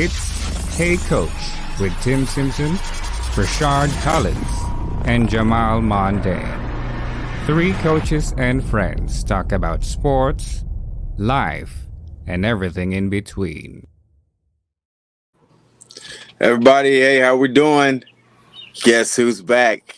It's Hey Coach with Tim Simpson, Rashard Collins, and Jamal Mondane. Three coaches and friends talk about sports, life, and everything in between. Everybody, hey, how we doing? Guess who's back?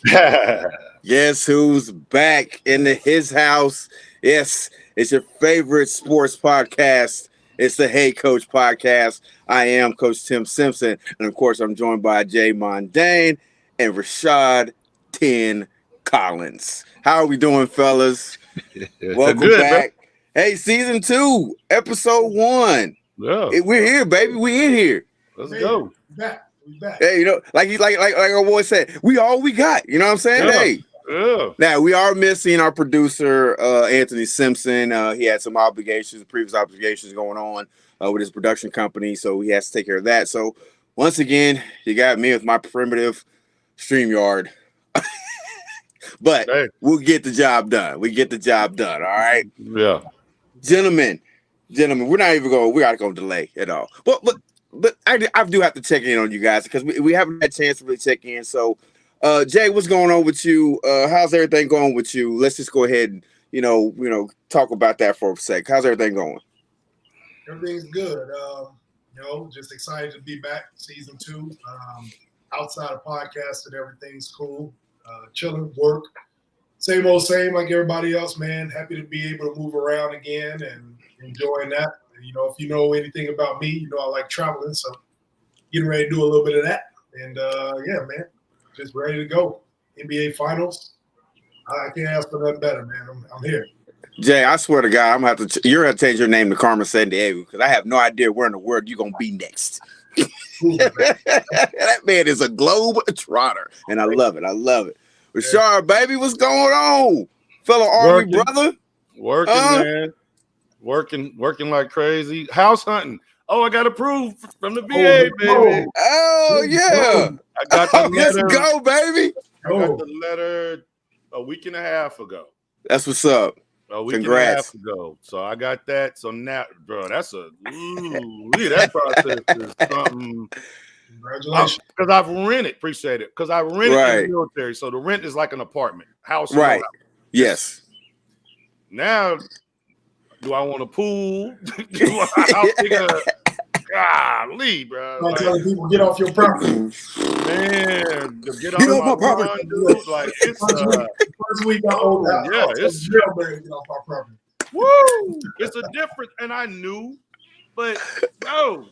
Guess who's back in his house? Yes, it's your favorite sports podcast. It's the Hey Coach podcast. I am Coach Tim Simpson, and of course, I'm joined by Jay Mondane and Rashard 10 Collins. How are we doing, fellas? Welcome back. Bro. Hey, season 2, episode 1. Yeah. We're here, baby. We in here. Let's go. We back. Hey, you know, like our boy said, we all we got. You know what I'm saying? Yeah. Hey. Yeah. Now, we are missing our producer, Anthony Simpson. He had some previous obligations going on with his production company, so he has to take care of that. So, once again, you got me with my primitive StreamYard. But we'll get the job done. We get the job done, all right? Yeah. Gentlemen, we're not even going to delay at all. But I do have to check in on you guys because we haven't had a chance to really check in. So, Jay, what's going on with you? How's everything going with you? Let's just go ahead and talk about that for a sec. How's everything going? Everything's good. Just excited to be back, season 2. Outside of podcasting, everything's cool. Chilling, work, same old same like everybody else, man. Happy to be able to move around again and enjoying that. If you know anything about me, I like traveling, so getting ready to do a little bit of that. And man, just ready to go. NBA Finals. I can't ask for nothing better, man. I'm here. Jay, I swear to God, you're gonna have to change your name to Carmen Sandiego because I have no idea where in the world you're gonna be next. That man is a globe trotter, and I love it. Rashard, baby, what's going on, fellow Army brother? Working, man. Working like crazy. House hunting. Oh, I got approved from the VA, baby. Oh yeah. I got the letter. Let's go, baby. I got the letter a week and a half ago. That's what's up. A week and a half ago. So I got that. So now, bro, that process is something. Congratulations. Because I've rented, appreciate it. Because I rented in the military. So the rent is like an apartment. House. Right. Yes. Now, do I want a pool? Golly, bro. I'm telling people, get off your property. Man, get off my property. Dude. Like, it's first week I own that. Yeah, it's jailbird. Get off my property. Woo! It's a difference, and I knew, but no,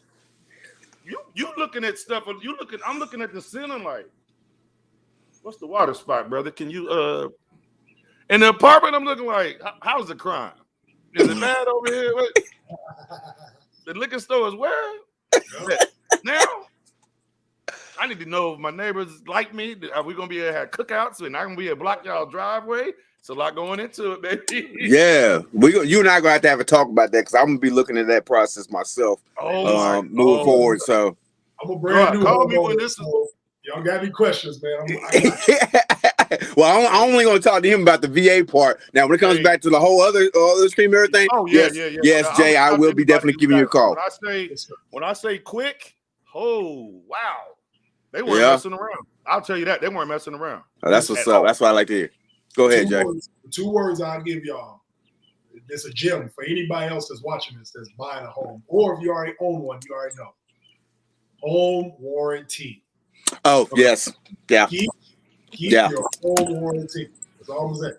you looking at stuff. I'm looking at the ceiling like, what's the water spot, brother? Can you in the apartment? I'm looking like, how's the crime? Is it bad over here? What? The liquor store is where? Now, I need to know if my neighbors like me. Are we going to be able to have cookouts and I'm going to be able to block y'all driveway? It's a lot going into it, baby. Yeah. You and I going to have a talk about that because I'm going to be looking at that process myself moving forward. So I'm a brand new. Call me when this is. Y'all got any questions, man? Well, I'm only going to talk to him about the VA part. Now, when it comes back to the whole other stream, everything. Oh yeah, yes, Jay, I will be definitely giving you a call. When I say quick, oh wow, they weren't messing around. I'll tell you that they weren't messing around. Oh, that's what's up. That's what I like to hear. Go ahead, Jay. Two words I'll give y'all. It's a gem for anybody else that's watching this that's buying a home, or if you already own one, you already know. Home warranty. Oh, yes. Yeah. Keep your home warranty. That's all I'm saying.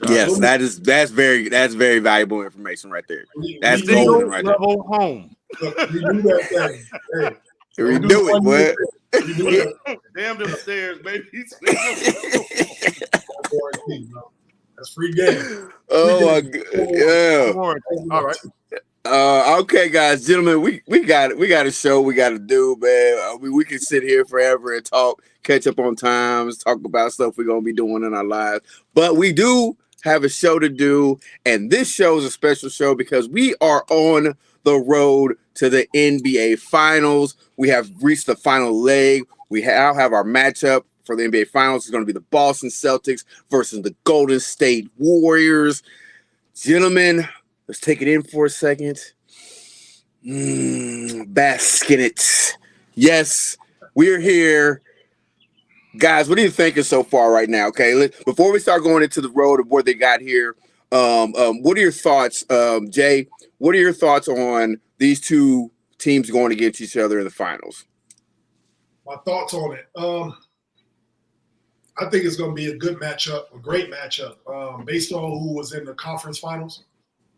Yes, that's very valuable information right there. That's golden right there. Level home. We do that thing. Hey, we do it, boy. Damn them stairs, baby. That's free game. Oh my god. Yeah. All right. Okay, guys, gentlemen, we got a show we got to do, man. We can sit here forever and talk, catch up on times, talk about stuff we're gonna be doing in our lives. But we do have a show to do, and this show is a special show because we are on the road to the NBA Finals. We have reached the final leg. We now have our matchup for the NBA Finals. It's going to be the Boston Celtics versus the Golden State Warriors. Gentlemen, let's take it in for a second. Bask in it. Yes, we're here. Guys, what are you thinking so far right now? Okay, before we start going into the road of where they got here, what are your thoughts, Jay? What are your thoughts on these two teams going against each other in the finals? My thoughts on it. I think it's going to be a good matchup, a great matchup, based on who was in the conference finals.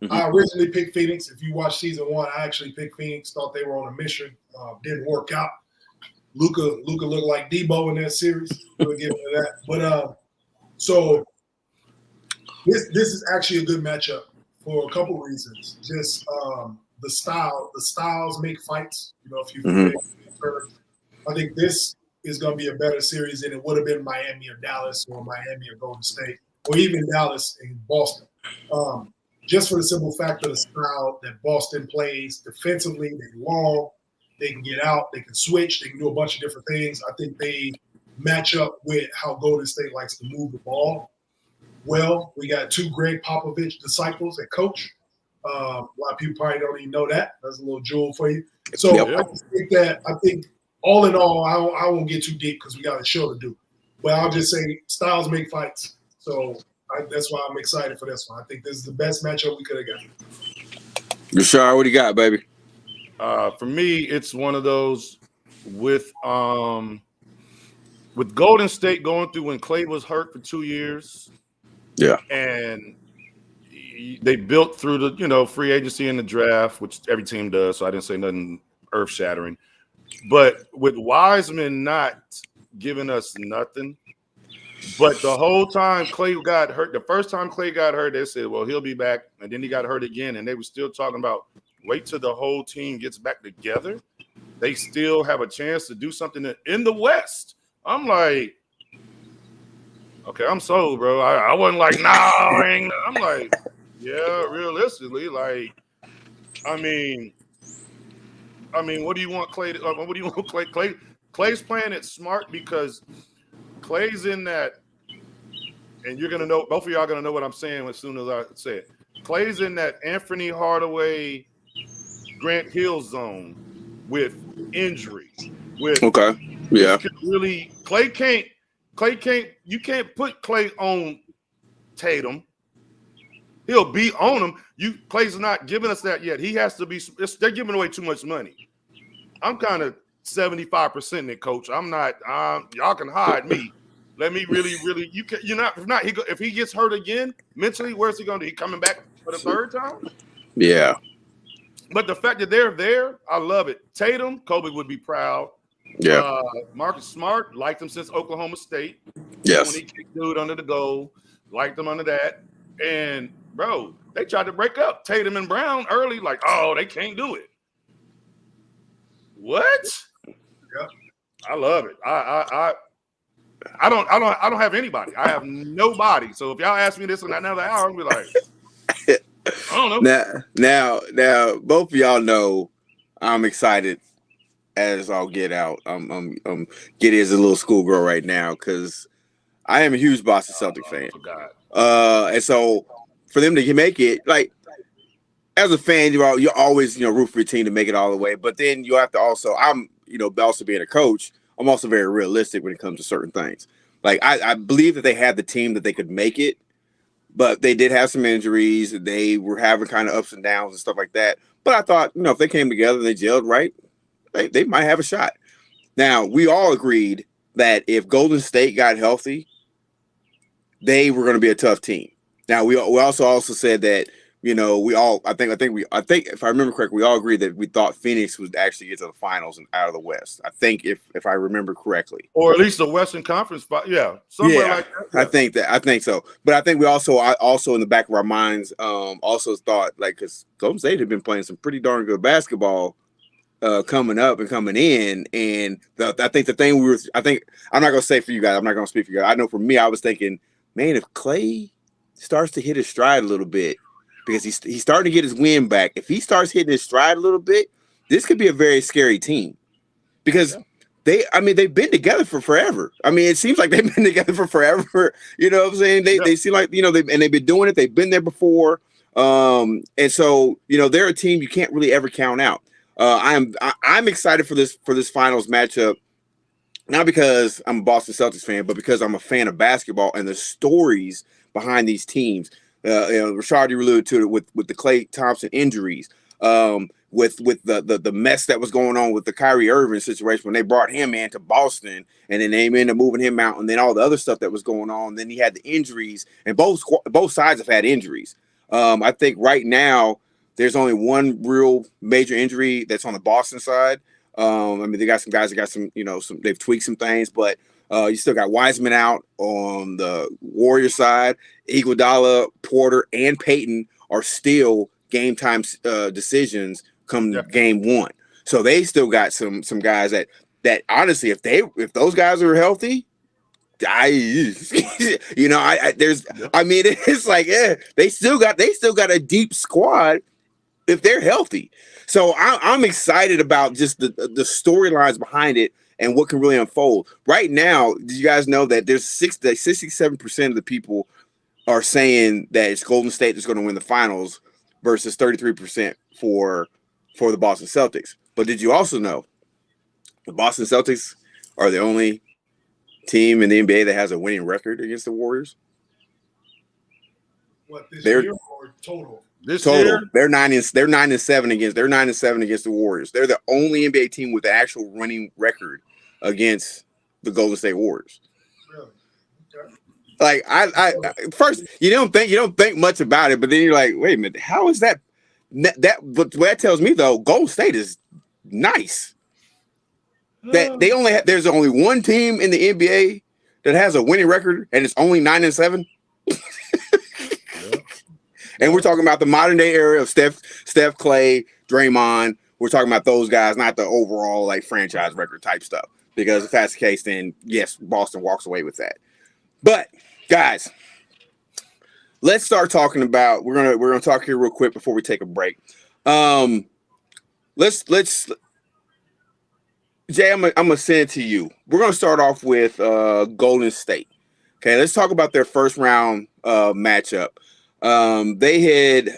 Mm-hmm. I originally picked Phoenix. If you watch season 1, I actually picked Phoenix. Thought they were on a mission. Didn't work out. Luka looked like Debo in that series. We'll get into that. But so this is actually a good matchup for a couple reasons. Just the styles make fights. You know, if you I think this is going to be a better series than it would have been Miami or Dallas or Miami or Golden State or even Dallas and Boston. Just for the simple fact of the style that Boston plays defensively, they're long. They can get out. They can switch. They can do a bunch of different things. I think they match up with how Golden State likes to move the ball. Well, we got 2 Greg Popovich disciples at coach. A lot of people probably don't even know that. That's a little jewel for you. So I think all in all, I won't get too deep because we got a show to do. But I'll just say styles make fights. So that's why I'm excited for this one. I think this is the best matchup we could have got. Rashard, what do you got, baby? For me, it's one of those with Golden State going through when Klay was hurt for 2 years. Yeah. And they built through the, free agency and the draft, which every team does. So I didn't say nothing earth-shattering. But with Wiseman not giving us nothing, but the whole time Klay got hurt, the first time Klay got hurt, they said, well, he'll be back. And then he got hurt again. And they were still talking about wait till the whole team gets back together. They still have a chance to do something in the West. I'm like, okay, I'm sold, bro. I wasn't like, I'm like, yeah, realistically, like, I mean, what do you want Klay? What do you want Klay? Klay's playing it smart because Klay's in that, and you're gonna know. Both of y'all are gonna know what I'm saying as soon as I say it. Klay's in that Anthony Hardaway, Grant Hill zone with injury. Klay can't. You can't put Klay on Tatum. He'll be on him. Klay's not giving us that yet. He has to be. They're giving away too much money. I'm kind of 75% in it, coach. I'm not. Y'all can hide me. Let me really. You can. You're not. If he gets hurt again mentally, where's he going to? He coming back for the third time? Yeah. But the fact that they're there, I love it. Tatum, Kobe would be proud. Yeah. Marcus Smart, liked him since Oklahoma State. Yes. When he kicked dude under the goal, liked him under that. And, bro, they tried to break up Tatum and Brown early, like, oh, they can't do it. What? Yep. I love it. I don't have anybody. I have nobody. So if y'all ask me this in another hour, I'm gonna be like, I don't know. Now, both of y'all know I'm excited as I'll get out. I'm Giddy as a little schoolgirl right now because I am a huge Boston Celtics fan. And so for them to make it, like, as a fan, you always root for your team to make it all the way. But then you have to also, also being a coach, I'm also very realistic when it comes to certain things. Like I believe that they had the team that they could make it, but they did have some injuries. They were having kind of ups and downs and stuff like that. But I thought, if they came together and they gelled right, they might have a shot. Now, we all agreed that if Golden State got healthy, they were going to be a tough team. Now, we also said that, I think if I remember correctly, we all agreed that we thought Phoenix would actually get to the finals and out of the West. I think if I remember correctly, or at least the Western Conference spot, somewhere like that. Yeah. I think so. But I think we also in the back of our minds also thought, like, because Golden State had been playing some pretty darn good basketball coming up and coming in, and I think the thing I'm not gonna say for you guys, I'm not gonna speak for you guys. I know for me, I was thinking, man, if Klay starts to hit his stride a little bit, because he's starting to get his wind back. If he starts hitting his stride a little bit, this could be a very scary team. Because they've been together for forever. I mean, it seems like they've been together for forever. You know what I'm saying? They seem like, they've been doing it. They've been there before. And so, they're a team you can't really ever count out. I'm excited for this finals matchup, not because I'm a Boston Celtics fan, but because I'm a fan of basketball and the stories behind these teams. Rashard, you alluded to it with the Klay Thompson injuries, with the mess that was going on with the Kyrie Irving situation when they brought him in to Boston, and then they ended up moving him out, and then all the other stuff that was going on. Then he had the injuries, and both sides have had injuries. I think right now there's only one real major injury that's on the Boston side. I mean, they got some guys that got some, they've tweaked some things, but you still got Wiseman out on the Warriors side. Iguodala, Porter, and Payton are still game time decisions come game one. So they still got some guys that honestly, if those guys are healthy, it's like, they still got a deep squad if they're healthy. So I'm excited about just the storylines behind it and what can really unfold. Right now, did you guys know that there's 67% of the people are saying that it's Golden State that's going to win the finals versus 33% for the Boston Celtics. But did you also know the Boston Celtics are the only team in the NBA that has a winning record against the Warriors? What, this year or total? Total. They're 9-7 against the Warriors. They're the only NBA team with an actual running record against the Golden State Warriors. Really? Okay. Like I first you don't think much about it, but then you're like, wait a minute, how is that? But what that tells me though, Golden State is nice. That there's only one team in the NBA that has a winning record, and it's only 9-7. And we're talking about the modern day era of Steph, Klay, Draymond. We're talking about those guys, not the overall like franchise record type stuff. Because if that's the case, then yes, Boston walks away with that. But guys, let's start talking about. We're gonna talk here real quick before we take a break. Let's Jay, I'm gonna send it to you. We're gonna start off with Golden State. Okay, let's talk about their first round matchup. They had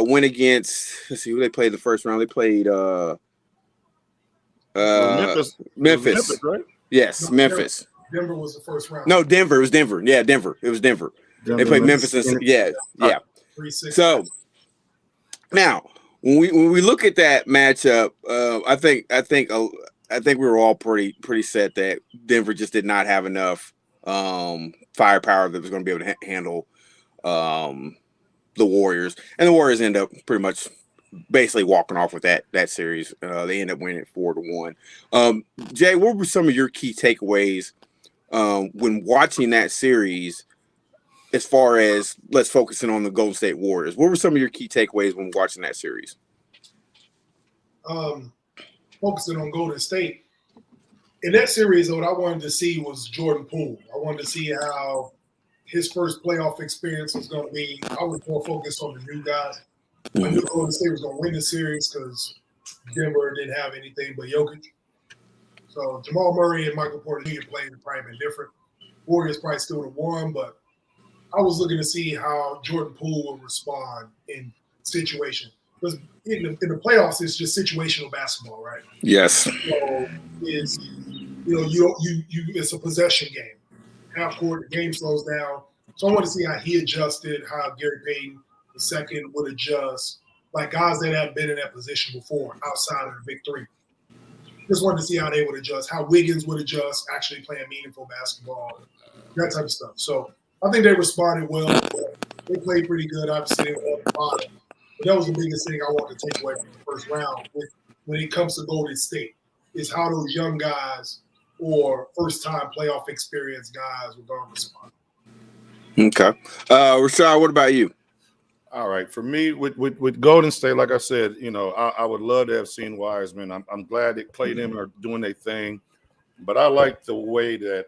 went against, let's see who they played the first round. They played Memphis, right? Yes, no, Memphis. Denver was the first round. No, Denver. It was Denver. Yeah, Denver. It was Denver. They played Memphis. Yeah. So now when we look at that matchup, I think we were all pretty set that Denver just did not have enough firepower that was going to be able to handle the Warriors, and the Warriors end up pretty much basically walking off with that series. They end up winning 4-1. Jay, what were some of your key takeaways when watching that series? As far as let's focus in on the Golden State Warriors, what were some of your key takeaways when watching that series? Focusing on Golden State in that series, what I wanted to see was Jordan Poole. I wanted to see how his first playoff experience was going to be. I was more focused on the new guys. I knew Golden State was going to win the series because Denver didn't have anything but Jokic. So Jamal Murray and Michael Porter Jr. playing have probably been different. Warriors probably still would have won, but I was looking to see how Jordan Poole would respond in situation. Because in the playoffs, it's just situational basketball, right? Yes. So it's a possession game. Half court, the game slows down. So I want to see how he adjusted, how Gary Payton II would adjust, like guys that have been in that position before outside of the big three. Just wanted to see how they would adjust, how Wiggins would adjust, actually playing meaningful basketball, that type of stuff. So I think they responded well. They played pretty good. Obviously, they were on the bottom. But that was the biggest thing I wanted to take away from the first round when it comes to Golden State, is how those young guys or first-time playoff experience guys were going to respond. Okay. Rashad, what about you? All right. For me, with Golden State, like I said, I would love to have seen Wiseman. I'm glad that Klay them are doing their thing. But I like the way that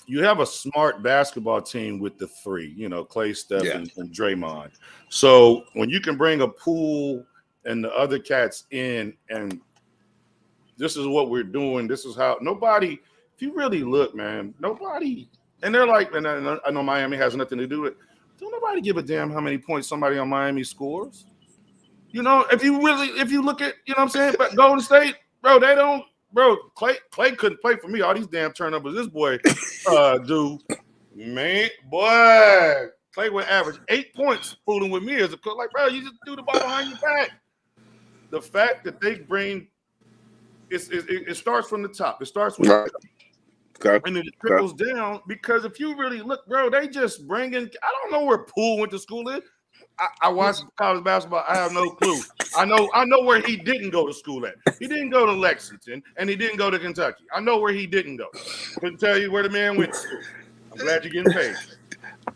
you have a smart basketball team with the three, Klay, Steph, and Draymond. So when you can bring a Poole and the other cats in, and this is what we're doing, this is how nobody, if you really look, man, nobody, and they're like, and I know Miami has nothing to do with it. Don't nobody give a damn how many points somebody on Miami scores. You know, if you look at, you know what I'm saying, but Golden State, bro, they don't, bro. Clay couldn't play for me. All these damn turnovers this boy do, man, boy. Clay would average 8 points fooling with me as a coach. Like, bro, you just do the ball behind your back. The fact that they bring it starts from the top. It starts with and it trickles down, because if you really look, bro, they just bring in. I don't know where Poole went to school in. I watched college basketball. I have no clue. I know where he didn't go to school at. He didn't go to Lexington, and he didn't go to Kentucky. I know where he didn't go. Couldn't tell you where the man went to school. I'm glad you're getting paid,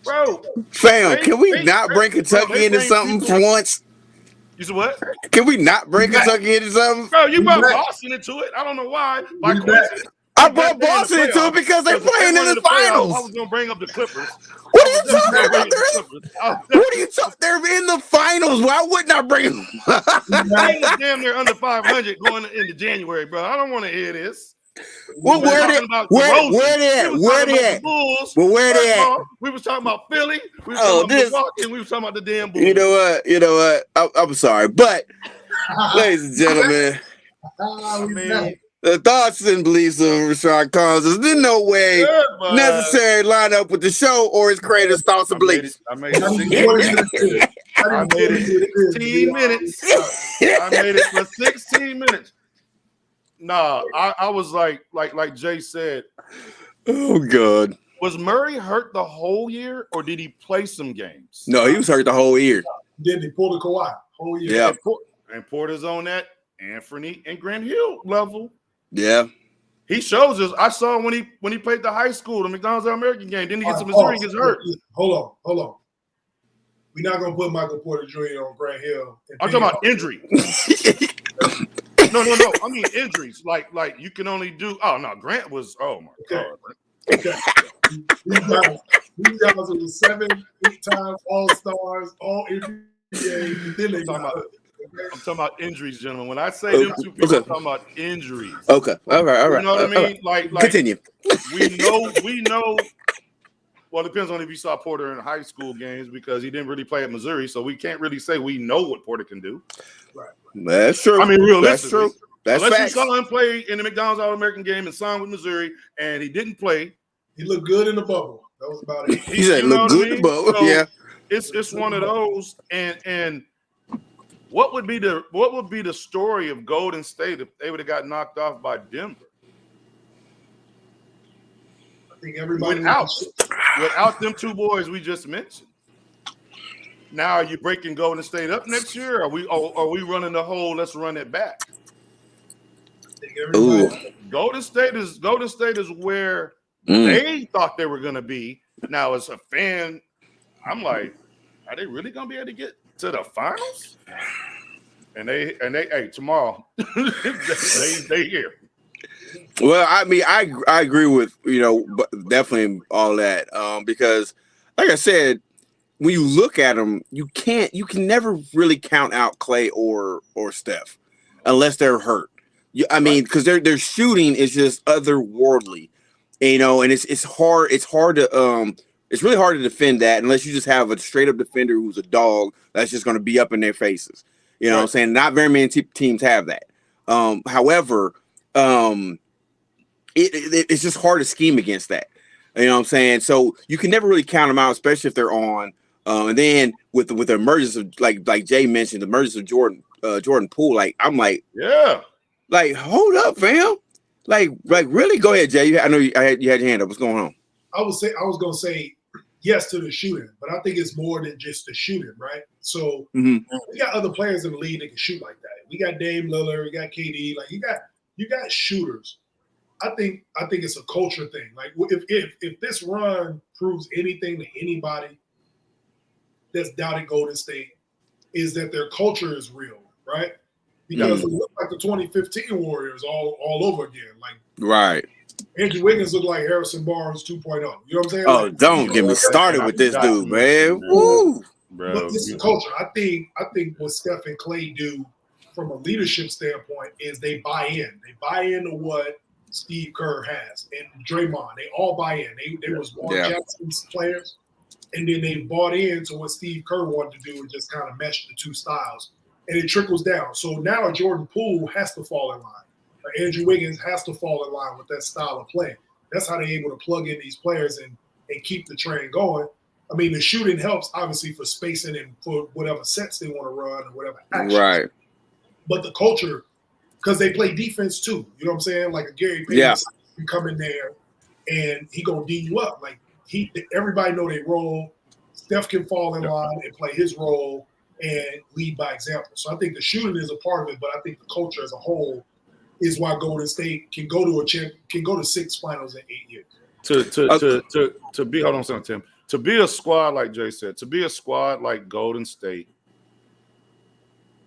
bro. Fam, can we not bring Kentucky into something for once? You said what? Can we not bring Kentucky into something? Bro, you brought Boston into it. I don't know why. By coincidence. I brought Boston into it because they're playing in the finals. I was going to bring up the Clippers. What are you talking about? What are you talking? They're in the finals. Why wouldn't I bring them? They're damn near under 500 going into January, bro. I don't want to hear this. Well, where they at? Where they at? Well, where they at? We was talking about Philly. We was talking about Milwaukee, and we was talking about the damn Bulls. You know what? I'm sorry, but ladies and gentlemen, the thoughts and beliefs of Rashard Collins is in no way necessary to line up with the show or his creators' thoughts and beliefs. I made it 16 minutes. I made it for 16 minutes. Nah, I was like Jay said. Oh God. Was Murray hurt the whole year, or did he play some games? No, he was hurt the whole year. Did he pull the Kawhi whole year? Yeah. And Porter's on that Anthony and Grant Hill level. Yeah. He shows us. I saw when he played the high school, the McDonald's All-American game. Then he gets to Missouri and gets hurt. Hold on. We're not gonna put Michael Porter Jr. on Grant Hill. I'm talking about injury. No. I mean injuries. Like you can only do. Oh no, Grant was. Oh my God. Okay. These guys are 7, 8 times All-Stars, all NBA. I'm talking about injuries, gentlemen. When I say them two people, I'm talking about injuries. Okay. All right. You know what I mean? Like continue. We know. Well, it depends on if you saw Porter in high school games, because he didn't really play at Missouri, so we can't really say we know what Porter can do. Right. That's true. I mean, realistically. That's true. That's unless facts. you saw him play in the McDonald's All-American game and signed with Missouri, and he didn't play. He looked good in the bubble. That was about it. He said look good in the bubble. So yeah. It's one of those. And what would be the story of Golden State if they would have got knocked off by Denver? I think everybody without them two boys we just mentioned. Now, are you breaking Golden State up next year? Are we running the whole? Let's run it back. Golden State is where they thought they were going to be. Now, as a fan, I'm like, are they really going to be able to get to the finals? And they hey, tomorrow they here. Well, I mean, I agree with definitely all that because, like I said, when you look at them, you can never really count out Clay or Steph unless they're hurt. I mean, because their shooting is just otherworldly, and it's hard. It's hard to it's really hard to defend that unless you just have a straight up defender who's a dog that's just going to be up in their faces. You know what I'm saying? Not very many teams have that. However, it's just hard to scheme against that. You know what I'm saying? So you can never really count them out, especially if they're on. And then with the emergence of like Jay mentioned, the emergence of Jordan Poole, I'm like, yeah, like hold up, fam, like really, go ahead, Jay. I know you had your hand up. What's going on? I was gonna say yes to the shooting, but I think it's more than just the shooting, right? So we got other players in the league that can shoot like that. We got Dame Lillard, we got KD, like you got shooters. I think it's a culture thing. Like if this run proves anything to anybody that's doubting Golden State, is that their culture is real, right? Because it looked like the 2015 Warriors all over again. Like right. Andrew Wiggins looked like Harrison Barnes 2.0. You know what I'm saying? Oh, don't get me started with this dude, man. Woo. Bro, but this is culture. I think what Steph and Clay do from a leadership standpoint is they buy in. They buy into what Steve Kerr has and Draymond. They all buy in. They was Warren Jackson's players, and then they bought into what Steve Kerr wanted to do and just kind of mesh the two styles. and it trickles down. So now Jordan Poole has to fall in line. Andrew Wiggins has to fall in line with that style of play. That's how they're able to plug in these players and keep the train going. I mean, the shooting helps, obviously, for spacing and for whatever sets they want to run or whatever action. Right. But the culture, because they play defense too. You know what I'm saying? Like a Gary Payton can come in there and he gonna D you up. Like everybody know their role. Steph can fall in line and play his role and lead by example. So I think the shooting is a part of it, but I think the culture as a whole is why Golden State can go to 6 finals in 8 years. To be, hold on a second, Tim. To be a squad like Jay said, to be a squad like Golden State,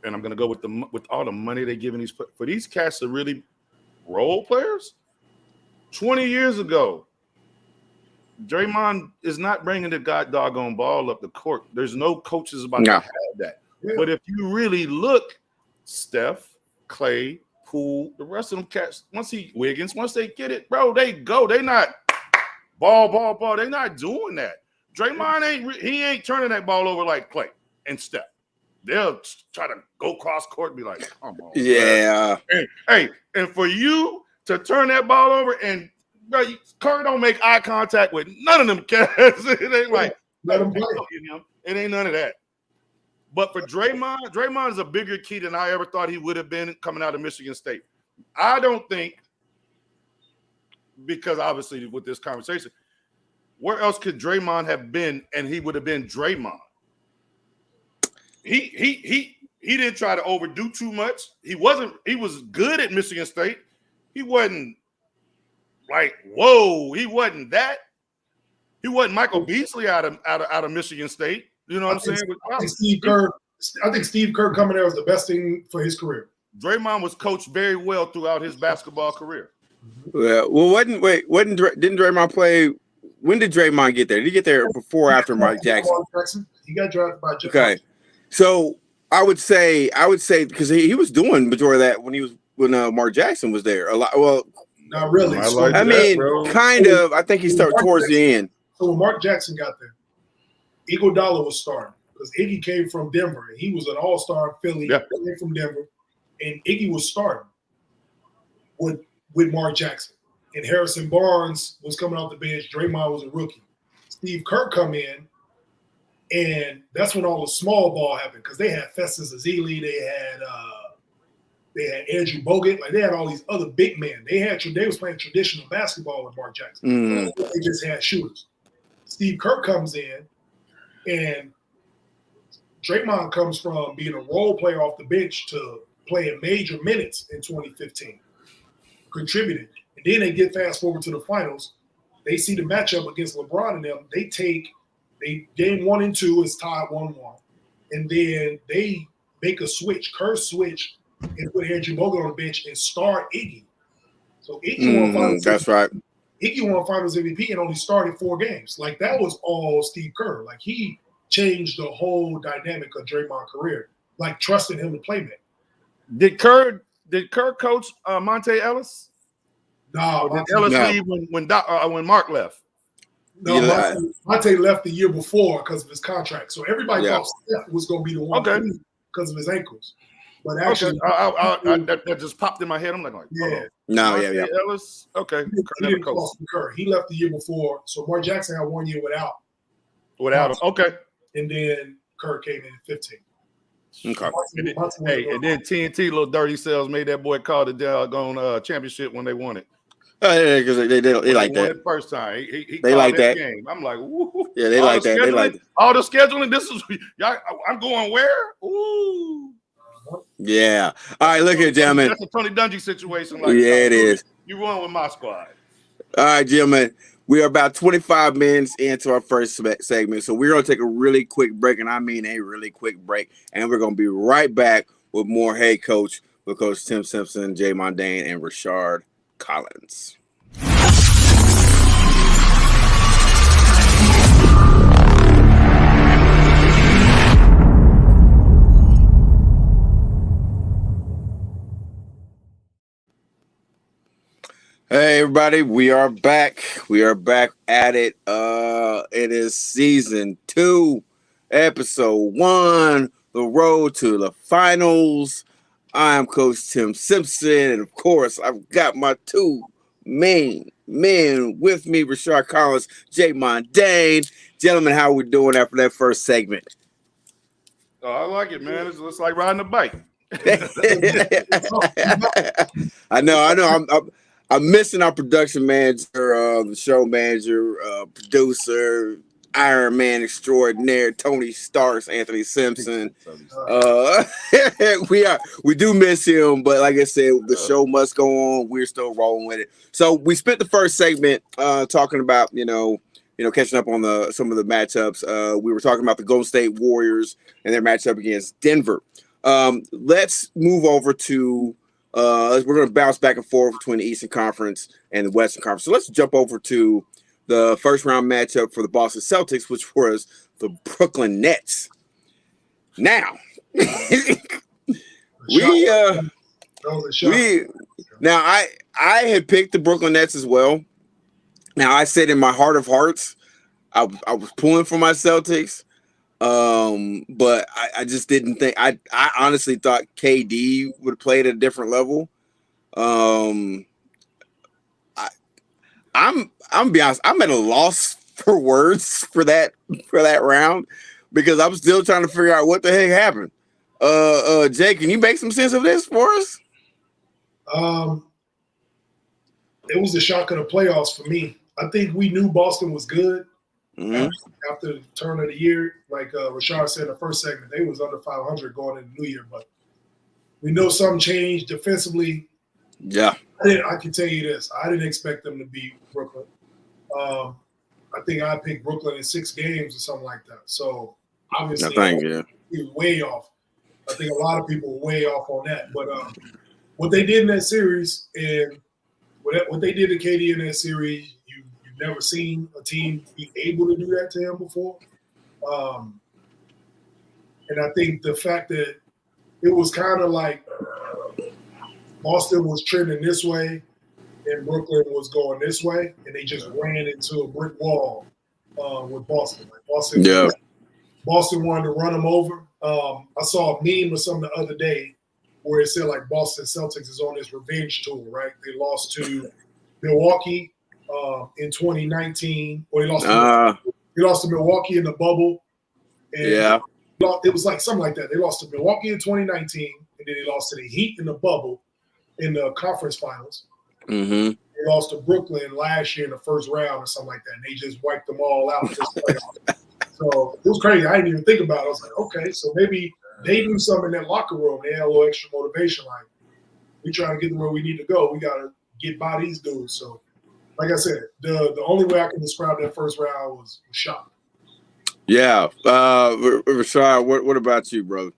and I'm gonna go with all the money they're giving for these cats to really role players. 20 years ago, Draymond is not bringing the doggone ball up the court. There's no coaches about to have that. Yeah. But if you really look, Steph, Clay, Poole, the rest of them cats, once they get it, bro, they go. They not ball. They not doing that. Draymond ain't turning that ball over like Clay and Steph. They'll try to go cross court and be like, come on. Yeah. Hey, and for you to turn that ball over and bro, Curry don't make eye contact with none of them cats. It ain't like let him play. It ain't none of that. But for Draymond is a bigger key than I ever thought he would have been coming out of Michigan State. I don't think, because obviously with this conversation, where else could Draymond have been and he would have been Draymond? He didn't try to overdo too much. He was good at Michigan State. He wasn't like, whoa, he wasn't that. He wasn't Michael Beasley out of Michigan State. You know what I'm saying? I think Steve Kerr coming there was the best thing for his career. Draymond was coached very well throughout his basketball career. Yeah. Well, didn't Draymond play? When did Draymond get there? Did he get there before or after Mark Jackson? He got drafted by Jeff. Okay. So I would say because he was doing majority of that when Mark Jackson was there. A lot. Well, not really. I mean, kind of. I think he started towards the end. So when Mark Jackson got there, Iguodala was starting because Iggy came from Denver and he was an all-star in Philly. He came from Denver, and Iggy was starting with Mark Jackson. And Harrison Barnes was coming off the bench. Draymond was a rookie. Steve Kerr come in, and that's when all the small ball happened because they had Festus Ezeli, they had Andrew Bogut, like they had all these other big men. They was playing traditional basketball with Mark Jackson. They just had shooters. Steve Kerr comes in, and Draymond comes from being a role player off the bench to playing major minutes in 2015, contributing. And then they get fast forward to the finals. They see the matchup against LeBron and them. They game 1 and 2 is tied 1-1. And then they make a switch, Kerr switch, and put Andrew Bogut on the bench and start Iggy. So Iggy won finals. That's right. Iggy won finals MVP and only started 4 games. Like that was all Steve Kerr. Like he changed the whole dynamic of Draymond's career. Like trusting him to play make. Did Kerr coach Monte Ellis? No, did Ellis leave when Mark left? No, Monte left the year before because of his contract. So everybody thought Steph was going to be the one because of his ankles. But actually, that just popped in my head. I'm like, Ellis. Okay, he didn't coach Kerr. He left the year before, so Mark Jackson had 1 year without him. Okay, and then Kerr came in 15. Okay. And then TNT, little dirty cells, made that boy call the doggone championship when they won it. Because they like that. The first time they like that game. I'm like, ooh. Yeah, they like that. They like that. All the scheduling. This is I'm going where? Ooh. Yeah. All right, look here, gentlemen. That's a Tony Dungy situation. It is. You run with my squad. All right, gentlemen. We are about 25 minutes into our first segment, so we're going to take a really quick break, and I mean a really quick break, and we're going to be right back with more Hey Coach with Coach Tim Simpson, Jay Mondane, and Rashard Collins. Hey everybody, we are back. We are back at it. It is season 2, episode 1 the road to the finals. I'm Coach Tim Simpson, and of course, I've got my two main men with me, Rashard Collins, Jay Mondane. Gentlemen, how we doing after that first segment? Oh, I like it, man. It's like riding a bike. I know. I'm missing our production manager, the show manager, producer, Iron Man extraordinaire, Tony Starks, Anthony Simpson. We do miss him, but like I said, the show must go on. We're still rolling with it. So we spent the first segment talking about catching up on some of the matchups. We were talking about the Golden State Warriors and their matchup against Denver. Let's move over to we're going to bounce back and forth between the Eastern Conference and the Western Conference. So let's jump over to the first round matchup for the Boston Celtics, which was the Brooklyn Nets. Now, I had picked the Brooklyn Nets as well. Now I said in my heart of hearts, I was pulling for my Celtics. But I just didn't think I honestly thought KD would have played at a different level. I'm be honest, I'm at a loss for words for that round because I'm still trying to figure out what the heck happened. Jay, can you make some sense of this for us? It was the shock of the playoffs for me. I think we knew Boston was good. Mm-hmm. After the turn of the year, like Rashard said in the first segment, they was under 500 going into the New Year, but we know something changed defensively. Yeah, I can tell you this: I didn't expect them to beat Brooklyn. I think I picked Brooklyn in 6 games or something like that. So obviously, he was way off. I think a lot of people were way off on that. But what they did in that series and what they did to KD in that series. Never seen a team be able to do that to him before. And I think the fact that it was kind of like Boston was trending this way and Brooklyn was going this way, and they just ran into a brick wall with Boston. Like Boston wanted to run them over. I saw a meme or something the other day where it said like Boston Celtics is on this revenge tour, right? They lost to Milwaukee in 2019, or he lost to Milwaukee in the bubble. And it was like something like that. They lost to Milwaukee in 2019, and then they lost to the Heat in the bubble in the conference finals. Mm-hmm. They lost to Brooklyn last year in the first round or something like that, and they just wiped them all out. So it was crazy. I didn't even think about it. I was like, okay, so maybe they knew something in that locker room. They had a little extra motivation, like, we trying to get to where we need to go. We got to get by these dudes. So, like I said, the only way I can describe that first round was shock. Yeah. Rashard, what about you, brother?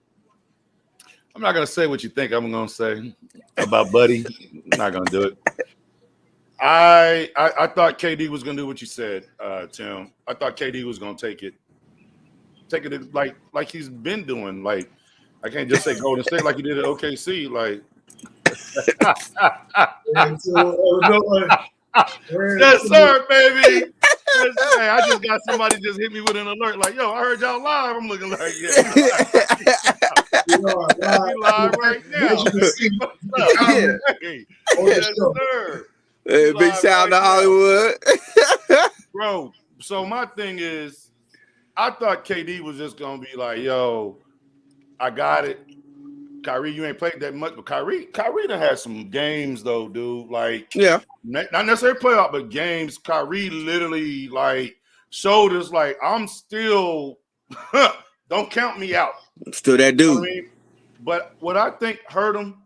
I'm not going to say what you think I'm going to say about Buddy. I'm not going to do it. I thought KD was going to do what you said, Tim. I thought KD was going to take it like he's been doing. Like, I can't just say Golden State like he did at OKC. Like, yes, sir, baby. Hey, I just got somebody just hit me with an alert. Like, yo, I heard y'all live. I'm looking like, you live right now. Yes, sir. Hey, big shout out to Hollywood. Bro, so my thing is, I thought KD was just going to be like, yo, I got it. Kyrie, you ain't played that much, but Kyrie done had some games though, dude. Like, not necessarily playoff, but games. Kyrie literally like showed us like I'm still don't count me out. I'm still that dude. You know what I mean? But what I think hurt him,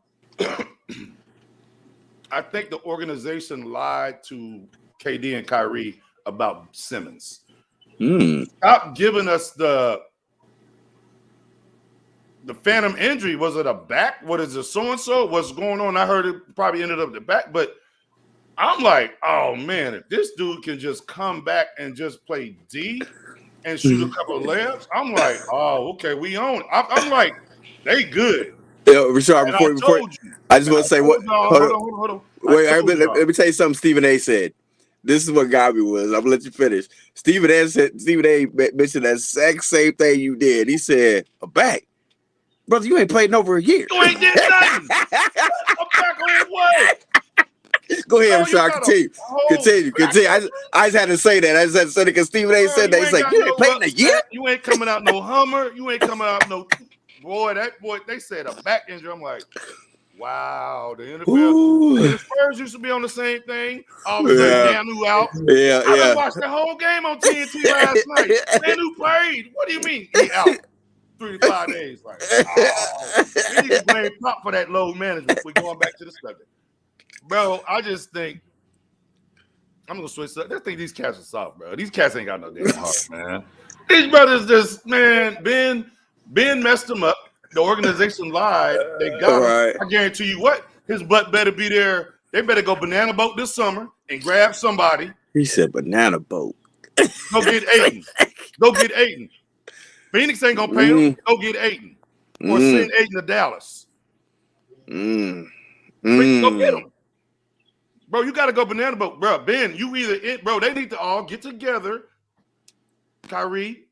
I think the organization lied to KD and Kyrie about Simmons. Stop giving us the phantom injury. Was it a back? What is it? So-and-so? What's going on? I heard it probably ended up the back, but I'm like, oh man, if this dude can just come back and just play D and shoot a couple of layups, I'm like, oh, okay, we own it. I'm like, they good. Yeah, Rashard, before I just want to say what. Hold on. Wait, let me tell you something Stephen A said. This is what got me was. I'm gonna let you finish. Stephen A mentioned that exact same thing you did. He said, a back. Brother, you ain't played in over a year. You ain't did nothing. I'm back on what? Go ahead, Oh, you Rashard. got a Continue. I just had to say that. I just had to say that because Stephen A. said that. He's like, you ain't played in a year? You ain't coming out no Hummer. You ain't coming out no boy. That boy, they said a back injury. I'm like, wow. The NFL, the Spurs used to be on the same thing. All of a sudden, Manu out. I watched the whole game on TNT last night. Manu played. What do you mean he out? 3 to 5 days. Like, we need to blame Pop for that load management. We're going back to the subject. Bro, I just think I'm gonna switch up. I think these cats are soft, bro. These cats ain't got no damn heart, man. These brothers just, man, Ben messed them up. The organization lied. They got him. I guarantee you what, his butt better be there. They better go banana boat this summer and grab somebody. He said banana boat. Go get Ayton. Phoenix ain't gonna pay him. Go get Ayton. Or send Ayton to Dallas. Go get him. Bro, you got to go banana boat. Bro, Ben, they need to all get together. Kyrie,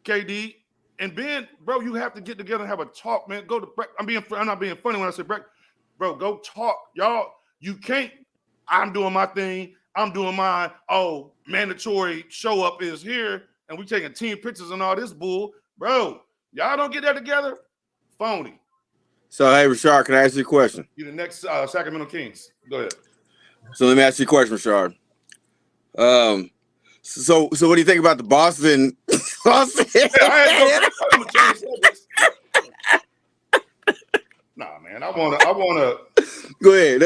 KD, and Ben, bro, you have to get together and have a talk, man. Go to I'm not being funny when I say breakfast. Bro, go talk. Y'all, you can't. I'm doing my thing. I'm doing mine. Oh, mandatory show up is here, and we taking team pictures and all this bull. Bro, y'all don't get that together? Phony. So, hey, Rashard, can I ask you a question? You're the next Sacramento Kings. Go ahead. So let me ask you a question, Rashard. So what do you think about the Boston? Nah, man. I wanna. Go ahead.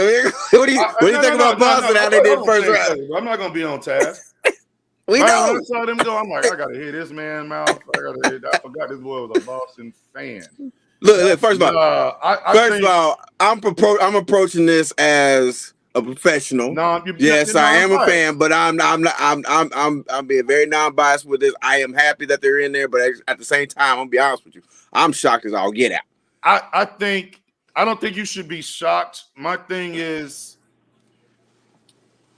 What do you think about Boston? How they did first round? I'm not gonna be on task. We know. When I saw them go, I'm like, I gotta hear this man mouth. I forgot this boy was a Boston fan. Look. First of all, I'm approaching this as a professional. Yes, I am a fan, but I'm being very non-biased with this. I am happy that they're in there, but at the same time, I'm gonna be honest with you. I'm shocked as all get out. I don't think you should be shocked. My thing is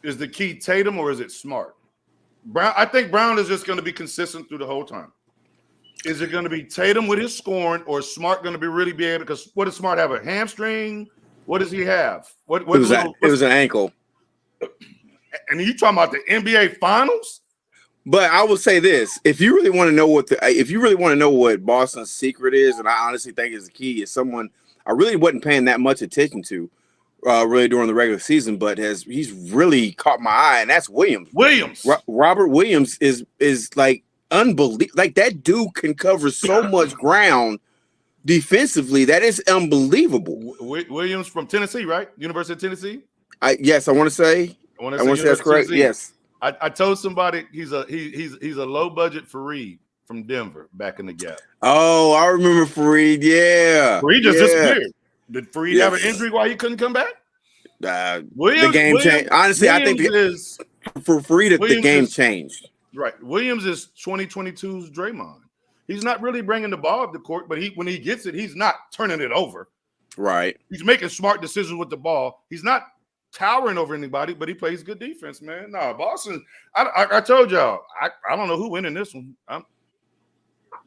the key Tatum or is it Smart? Brown. I think Brown is just going to be consistent through the whole time. Is it going to be Tatum with his scoring, or is Smart going to really be able? Because what does Smart have? A hamstring? What does he have? It was an ankle. And you talking about the NBA Finals? But I will say this: if you really want to know what Boston's secret is, and I honestly think is the key, is someone I really wasn't paying that much attention to, really during the regular season, but he's really caught my eye, and that's Williams. Robert Williams is like unbelievable. Like that dude can cover so much ground defensively. That is unbelievable. Williams from Tennessee, right? University of Tennessee. Yes, I want to say that's correct. Yes. I told somebody he's a low budget Fareed from Denver back in the gap. Oh, I remember Fareed. Yeah, Fareed just disappeared. Did Fareed have an injury while he couldn't come back? The game changed. Honestly, I think for Fareed, the game changed. Right. Williams is 2022's Draymond. He's not really bringing the ball up the court, but when he gets it, he's not turning it over. Right. He's making smart decisions with the ball. He's not towering over anybody, but he plays good defense, man. No, Boston. I told y'all, I don't know who winning this one.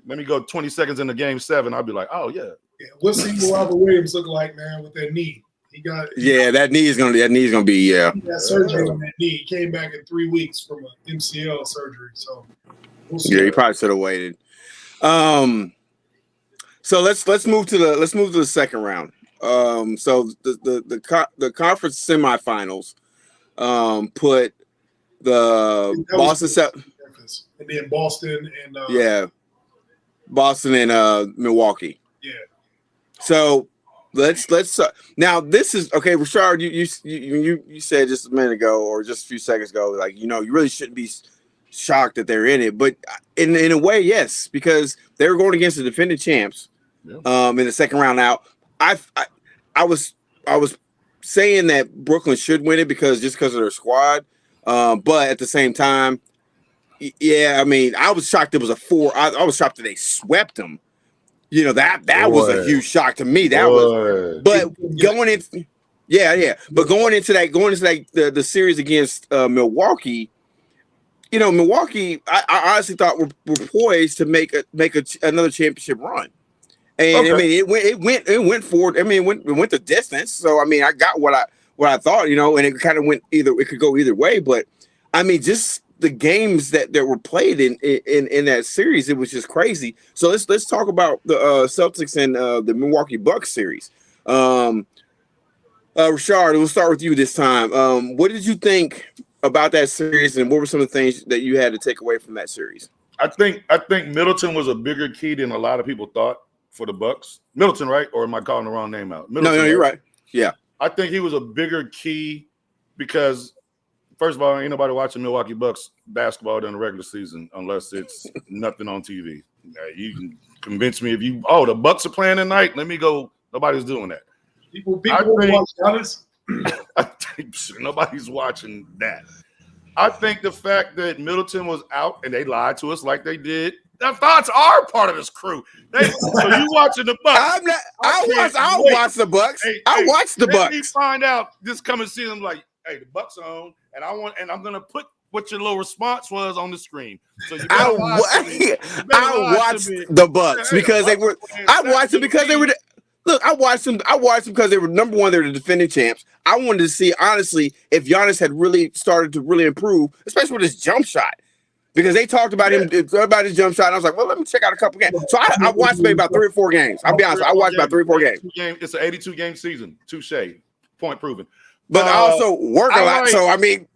Let me go 20 seconds into game 7. I'll be like, oh yeah. What's Robert Williams look like, man, with that knee? That knee is gonna be He had surgery on that knee. He came back in 3 weeks from an MCL surgery. So we'll see. He probably should have waited. So let's move to the second round. So the conference semifinals put the Boston Celtics and then Boston and Boston and Milwaukee. Yeah. So let's now this is okay, Rashard. You said just a minute ago or just a few seconds ago, like you really shouldn't be shocked that they're in it, but in a way, yes, because they were going against the defending champs in the second round. Now, I was saying that Brooklyn should win it because of their squad, but at the same time, yeah, I mean, I was shocked it was a 4. I was shocked that they swept them. That was a huge shock to me. But going into the series against Milwaukee. Milwaukee, I honestly thought were poised to make another championship run, And I mean, it went forward. I mean, it went the distance. So I mean, I got what I thought, and it kind of went it could go either way. But I mean, just the games that were played in that series, it was just crazy. So let's talk about the Celtics and the Milwaukee Bucks series. Rashard, we'll start with you this time. What did you think about that series, and what were some of the things that you had to take away from that series? I think Middleton was a bigger key than a lot of people thought for the Bucks. Middleton, right? Or am I calling the wrong name out? Middleton, No, you're right. Yeah. I think he was a bigger key because, first of all, ain't nobody watching Milwaukee Bucks basketball during the regular season unless it's nothing on TV. You can convince me the Bucks are playing tonight, let me go. Nobody's doing that. People watch Giannis. I think nobody's watching that. I think the fact that Middleton was out and they lied to us like they did. The thoughts are part of this crew. So you watching the Bucks? I'll watch the Bucks. I'll watch the Bucks. Let me find out this coming season. Like, hey, the Bucks are on, and I'm gonna put what your little response was on the screen. So I watched the Bucks because they were. I watched them because they were. Look, I watched them because they were number one. They were the defending champs. I wanted to see, honestly, if Giannis had really started to really improve, especially with his jump shot, because they talked about him about his jump shot. And I was like, well, let me check out a couple games. So I watched maybe about 3 or 4 games. I'll be honest, I watched about 3 or 4 games. It's an 82-game season. Touche. Point proven. But I also work a lot. So I mean,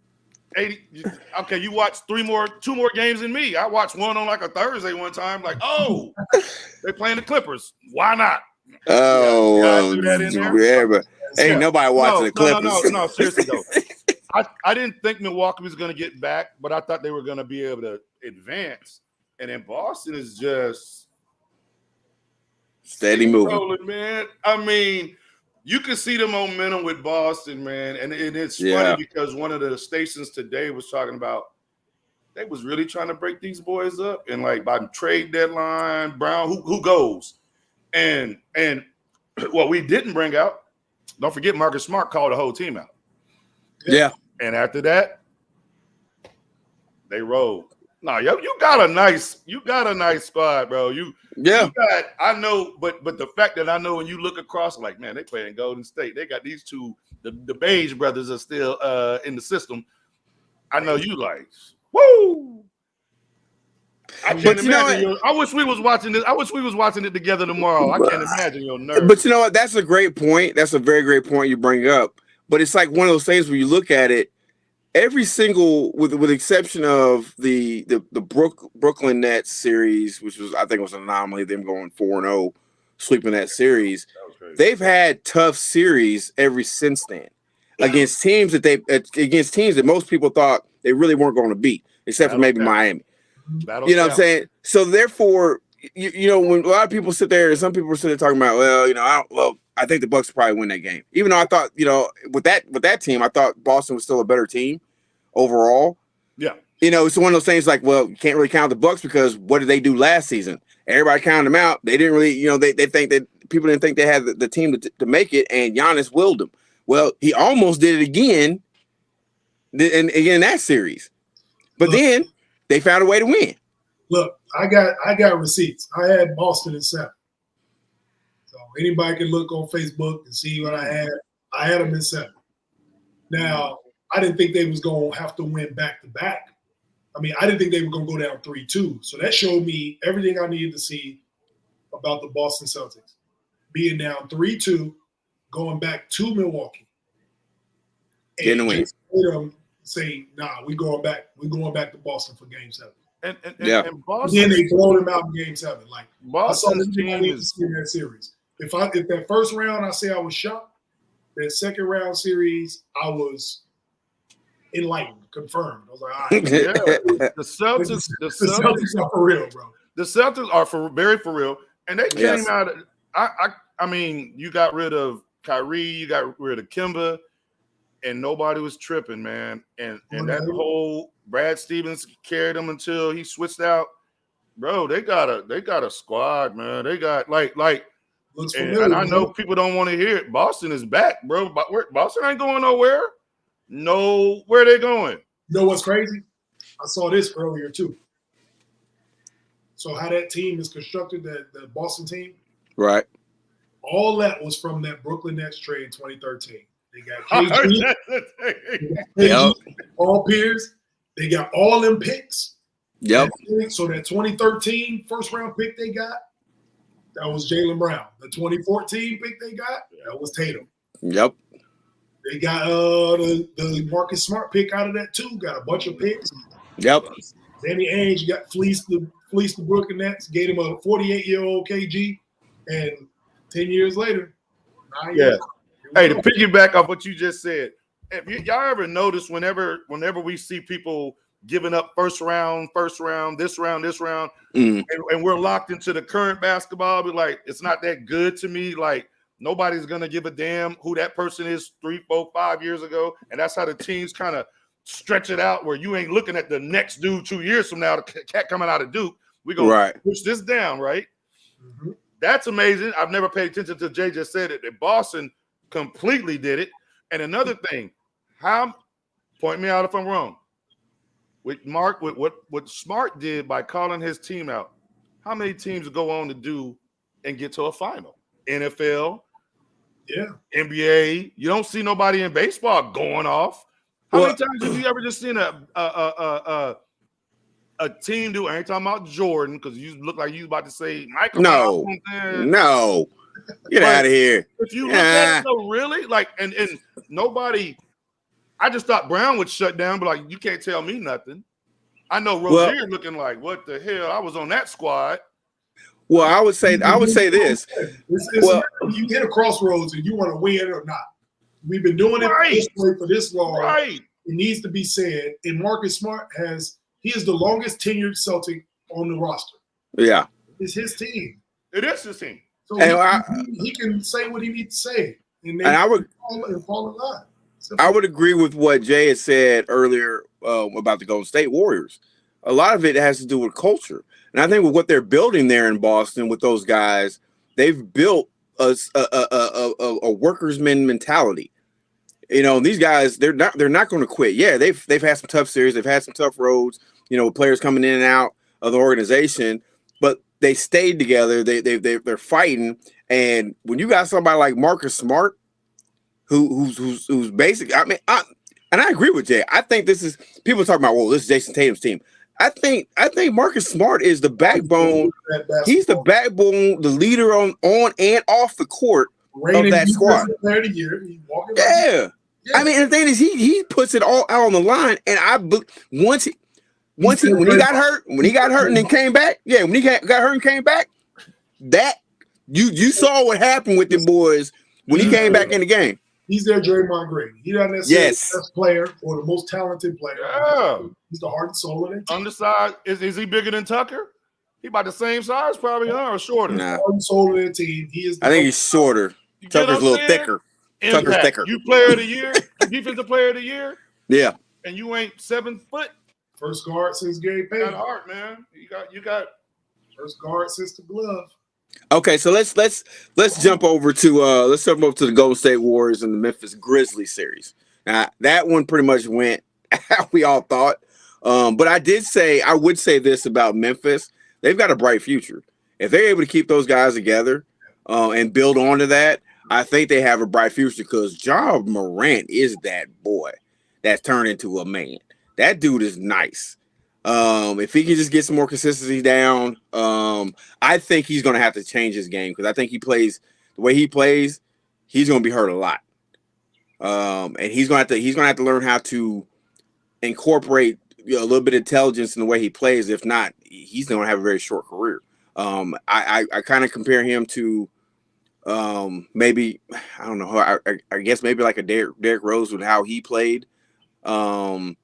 80. Okay, you watched 2 more games than me. I watched one on like a Thursday one time. Like, oh, they're playing the Clippers. Why not? Oh, yeah, but ain't nobody watching the Clippers. No, seriously though. I didn't think Milwaukee was going to get back, but I thought they were going to be able to advance. And then Boston is just steady moving, rolling, man. I mean, you can see the momentum with Boston, man. And it's funny because one of the stations today was talking about they was really trying to break these boys up. And like by trade deadline, Brown, who goes? And what we didn't bring out, don't forget Marcus Smart called the whole team out. Yeah. And after that, they rolled. No, you got a nice squad, bro. You got, I know, but the fact that I know when you look across, like, man, they playing Golden State. They got these two, the Beige brothers are still in the system. I know you like, woo. I can't imagine. I wish we was watching this. I wish we was watching it together tomorrow. I can't imagine your nerves. But you know what? That's a great point. That's a very great point you bring up. But it's like one of those things where you look at it, every single, with the exception of the Brooklyn Nets series, which was, I think, was an anomaly, them going 4-0, sweeping that series. They've had tough series ever since then against teams that most people thought they really weren't going to beat, except for maybe Miami. You know what I'm saying? So therefore, you know, when a lot of people sit there, and some people were sitting there talking about, well, you know, I think the Bucks will probably win that game. Even though I thought, you know, with that team, I thought Boston was still a better team overall. Yeah. You know, it's one of those things like, well, you can't really count the Bucks because what did they do last season? Everybody counted them out. They didn't really, you know, they think that people didn't think they had the team to make it, and Giannis willed them. Well, he almost did it again, and again in that series. But then they found a way to win. Look, I got receipts. I had Boston in 7. So anybody can look on Facebook and see what I had. I had them in 7. Now, I didn't think they was going to have to win back-to-back. I mean, I didn't think they were going to go down 3-2. So that showed me everything I needed to see about the Boston Celtics. Being down 3-2, going back to Milwaukee. Getting away. Them say, nah, we going back to Boston for Game 7. And Boston, then they blow them out in Game 7. Like Boston's I saw team is in that series. If that first round I say I was shocked, that second round series I was enlightened, confirmed. I was like, all right, the Celtics are for real, bro. The Celtics are very for real, and they came out. I mean, you got rid of Kyrie, you got rid of Kemba, and nobody was tripping, man. And that whole Brad Stevens carried them until he switched out. Bro, they got a squad, man. They got like and I know people don't want to hear it. Boston is back, bro. But Boston ain't going nowhere. No, where they going? You know what's crazy? I saw this earlier too. So how that team is constructed, the Boston team. Right. All that was from that Brooklyn Nets trade in 2013. They got KG, Yep. Paul Pierce. They got all them picks. Yep. So that 2013 first round pick they got, that was Jaylen Brown. The 2014 pick they got, that was Tatum. Yep. They got the Marcus Smart pick out of that too. Got a bunch of picks. Yep. Danny Ainge got fleeced the Brooklyn Nets, gave him a 48-year-old KG, and 10 years later, 9 years. Hey, to piggyback off what you just said, if y'all ever notice whenever we see people giving up first round, this round, and we're locked into the current basketball, but like it's not that good to me. Like nobody's gonna give a damn who that person is 3, 4, 5 years ago, and that's how the teams kind of stretch it out where you ain't looking at the next dude 2 years from now, the cat coming out of Duke. We're gonna push this down, right? Mm-hmm. That's amazing. I've never paid attention to Jay just said it. That Boston completely did it. And another thing, point me out if I'm wrong. With Mark, with what Smart did by calling his team out, how many teams go on to do and get to a final? NFL, NBA. You don't see nobody in baseball going off. How many times have you ever just seen a team do? I ain't talking about Jordan because you look like you was about to say Michael. No. Get out of here. If you look at it, though, really, like, and nobody. I just thought Brown would shut down, but like, you can't tell me nothing. I know Rozier looking like, what the hell? I was on that squad. Well, I would say this. You hit a crossroads and you want to win or not. We've been doing it this way for this long. Right. It needs to be said. And Marcus Smart he is the longest tenured Celtic on the roster. Yeah. It's his team. It is his team. So he can say what he needs to say. And I would fall in line. I would agree with what Jay had said earlier about the Golden State Warriors. A lot of it has to do with culture. And I think with what they're building there in Boston with those guys, they've built a workersman mentality. You know, these guys, they're not going to quit. Yeah, they've had some tough series. They've had some tough roads, you know, with players coming in and out of the organization, but they stayed together. They're fighting. And when you got somebody like Marcus Smart, who's basic, I mean, I agree with Jay. I think this is people talking about, well, this is Jason Tatum's team. I think Marcus Smart is the backbone. He's the backbone, the leader on and off the court of that squad. Yeah. I mean, the thing is, he puts it all out on the line, and when he got hurt and then came back, when he got hurt and came back, that you saw what happened with the boys when he came back in the game. He's their Draymond Green. He's not necessarily the best player or the most talented player. Yeah. He's the heart and soul of it. Undersized. Is he bigger than Tucker? He about the same size, probably, or shorter? Nah. Heart and soul of the team. I think he's shorter. Tucker's a little thicker. Impact. Tucker's thicker. You player of the year, defensive player of the year. Yeah. And you ain't 7 foot. First guard since Gary Payton. You got heart, man. You got first guard since the glove. Okay, so let's jump over to the Golden State Warriors and the Memphis Grizzlies series. Now, that one pretty much went how we all thought. But I would say this about Memphis. They've got a bright future. If they're able to keep those guys together and build onto that, I think they have a bright future because Ja Moran is that boy that's turned into a man. That dude is nice. If he can just get some more consistency down, I think he's going to have to change his game because I think the way he plays, he's going to be hurt a lot. And he's going to have to learn how to incorporate a little bit of intelligence in the way he plays. If not, he's going to have a very short career. I kind of compare him to maybe, I don't know, I guess maybe like a Derrick Rose with how he played. And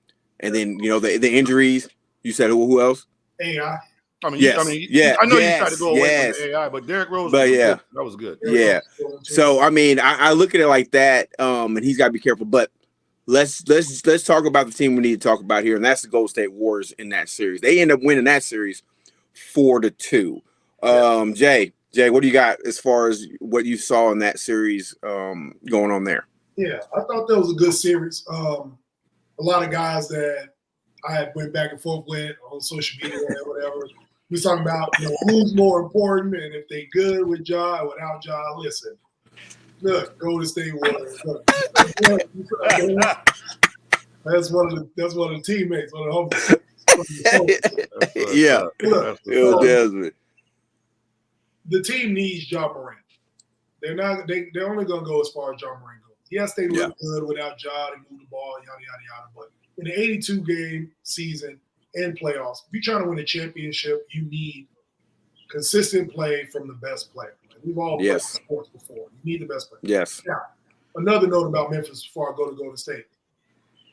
then, you know, the injuries. You said who else? AI. I know you tried to go away from AI, but Derrick Rose. That was good. Yeah. So I mean, I look at it like that, and he's got to be careful. But let's talk about the team we need to talk about here, and that's the Golden State Warriors in that series. They end up winning that series 4-2. Jay, what do you got as far as what you saw in that series going on there? Yeah, I thought that was a good series. A lot of guys that I went back and forth with on social media or whatever We're talking about who's more important and if they good with Ja or without Ja. Listen, look, Golden State Warriors. That's one of the teammates, one of the homies. Yeah. Look, Desmond. The team needs Ja Moran. They're only gonna go as far as Ja Moran goes. Yes, they look good without Ja. They move the ball, yada yada yada. But in an 82-game season and playoffs, if you're trying to win a championship, you need consistent play from the best player. Like we've all played sports before. You need the best player. Yes. Now, another note about Memphis before I go to Golden State.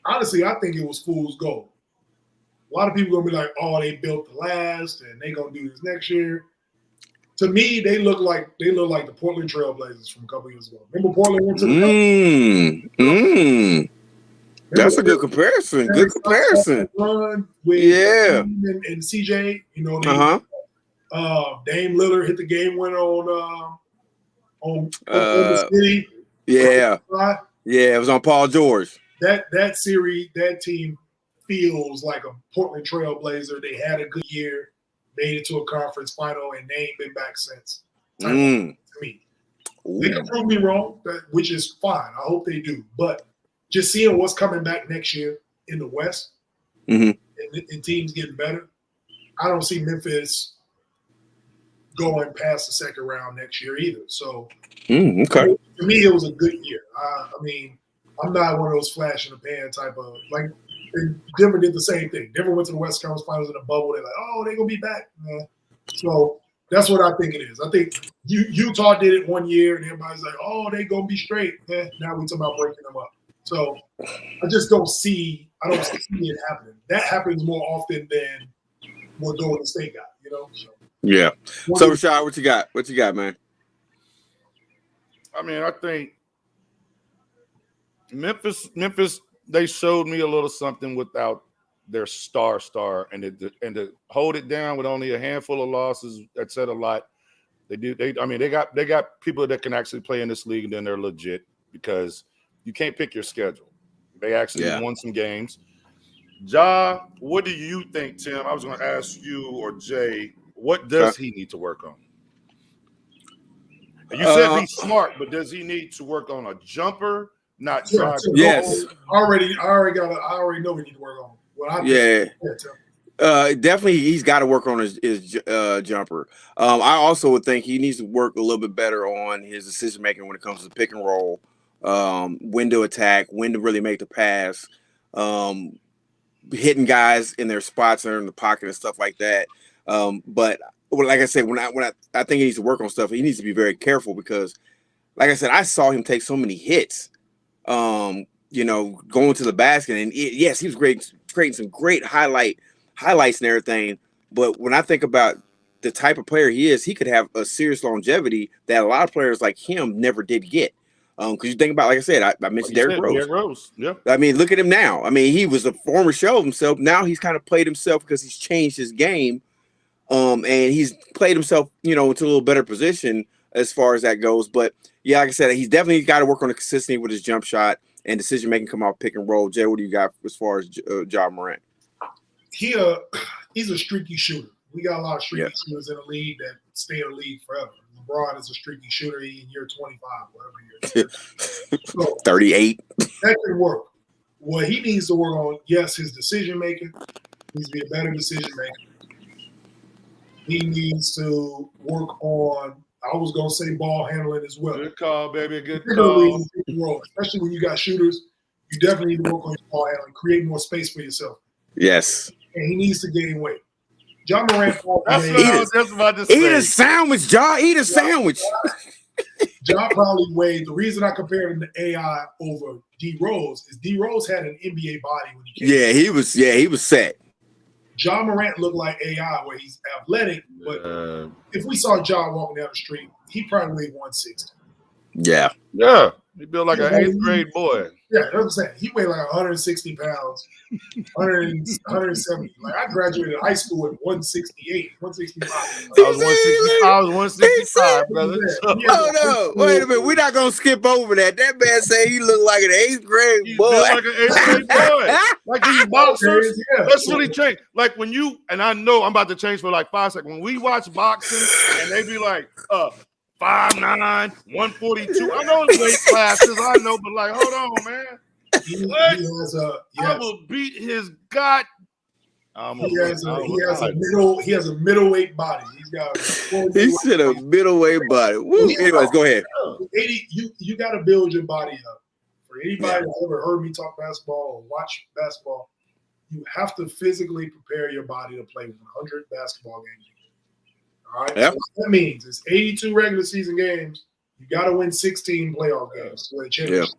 Honestly, I think it was fool's gold. A lot of people are gonna be like, "Oh, they built the last, and they gonna do this next year." To me, they look like the Portland Trailblazers from a couple years ago. Remember Portland went to the That's a good comparison. Good comparison. Run with and CJ, Dame Lillard hit the game winner on the City. Yeah, it was on Paul George. That series, that team feels like a Portland Trailblazer. They had a good year, made it to a conference final, and they ain't been back since. To me, they can prove me wrong, which is fine. I hope they do. But just seeing what's coming back next year in the West and teams getting better, I don't see Memphis going past the second round next year either. So, okay. To me, it was a good year. I mean, I'm not one of those flash in the pan type of like. Denver did the same thing. Denver went to the West Conference Finals in a bubble. They're like, oh, they're gonna be back. So that's what I think it is. I think Utah did it one year, and everybody's like, oh, they're gonna be straight. Now we talking about breaking them up. So I just don't see it happening. That happens more often than what Golden State got. So, yeah. So Rashad, what you got? What you got, man? I mean, I think Memphis. They showed me a little something without their star, and to hold it down with only a handful of losses. That said a lot. They got people that can actually play in this league, and then they're legit because you can't pick your schedule. They actually won some games. Ja, what do you think, Tim? I was going to ask you or Jay, what does he need to work on? You said he's smart, but does he need to work on a jumper? Not try to yes. I already know we need to work on. Definitely he's got to work on his jumper. I also would think he needs to work a little bit better on his decision making when it comes to pick and roll, when to attack, when to really make the pass, hitting guys in their spots or in the pocket and stuff like that. But like I said, when I think he needs to work on stuff, he needs to be very careful because, like I said, I saw him take so many hits. Going to the basket, and he was creating some great highlights and everything. But when I think about the type of player he is, he could have a serious longevity that a lot of players like him never did get. Because you think about, like I said, I mentioned Derrick Rose. Yeah. I mean, look at him now. I mean, he was a former shell of himself. Now he's kind of played himself because he's changed his game. And he's played himself, into a little better position as far as that goes. But yeah, like I said, he's definitely got to work on the consistency with his jump shot and decision making come off pick and roll. Jay, what do you got as far as Ja Morant? He's a streaky shooter. We got a lot of streaky shooters in the league that stay in the league forever. LeBron is a streaky shooter in year 25, whatever year. So, 38. That can work. What he needs to work on, his decision making needs to be a better decision maker. He needs to work on, I was going to say ball handling as well. Good call, baby. Good call. Especially when you got shooters, you definitely need to work on your ball handling, create more space for yourself. Yes. And he needs to gain weight. Ja Morant. That's what I was just about to say. Eat a sandwich, Ja. Eat a sandwich. Ja probably weighed. The reason I compared him to AI over D Rose is D Rose had an NBA body when he came. He was set. Ja Morant looked like AI where he's athletic, but if we saw Ja walking down the street, he probably weighed 160. Yeah. Yeah. He built like an 8th grade boy. Yeah, that's what I'm saying. He weighed like 160 pounds, 170. Like I graduated high school at 168, 165. I was 165, brother. Oh no! Wait a minute. We're not gonna skip over that. That man said he looked like an 8th grade boy. Like an 8th grade boy. Like these boxers, Yeah. let's really change. Like when you and I know I'm about to change for like 5 seconds. When we watch boxing and they be like 5'9", 142. I know it's weight classes, I know, but like, hold on, man. He will beat his god. He has a middleweight body. He's got. He said a middleweight body. Woo. Anyways, go ahead. 80. You got to build your body up. For anybody that's ever heard me talk basketball or watch basketball, you have to physically prepare your body to play 100 basketball games. All right. Yep. So what that means it's 82 regular season games. You got to win 16 playoff games to win a championship.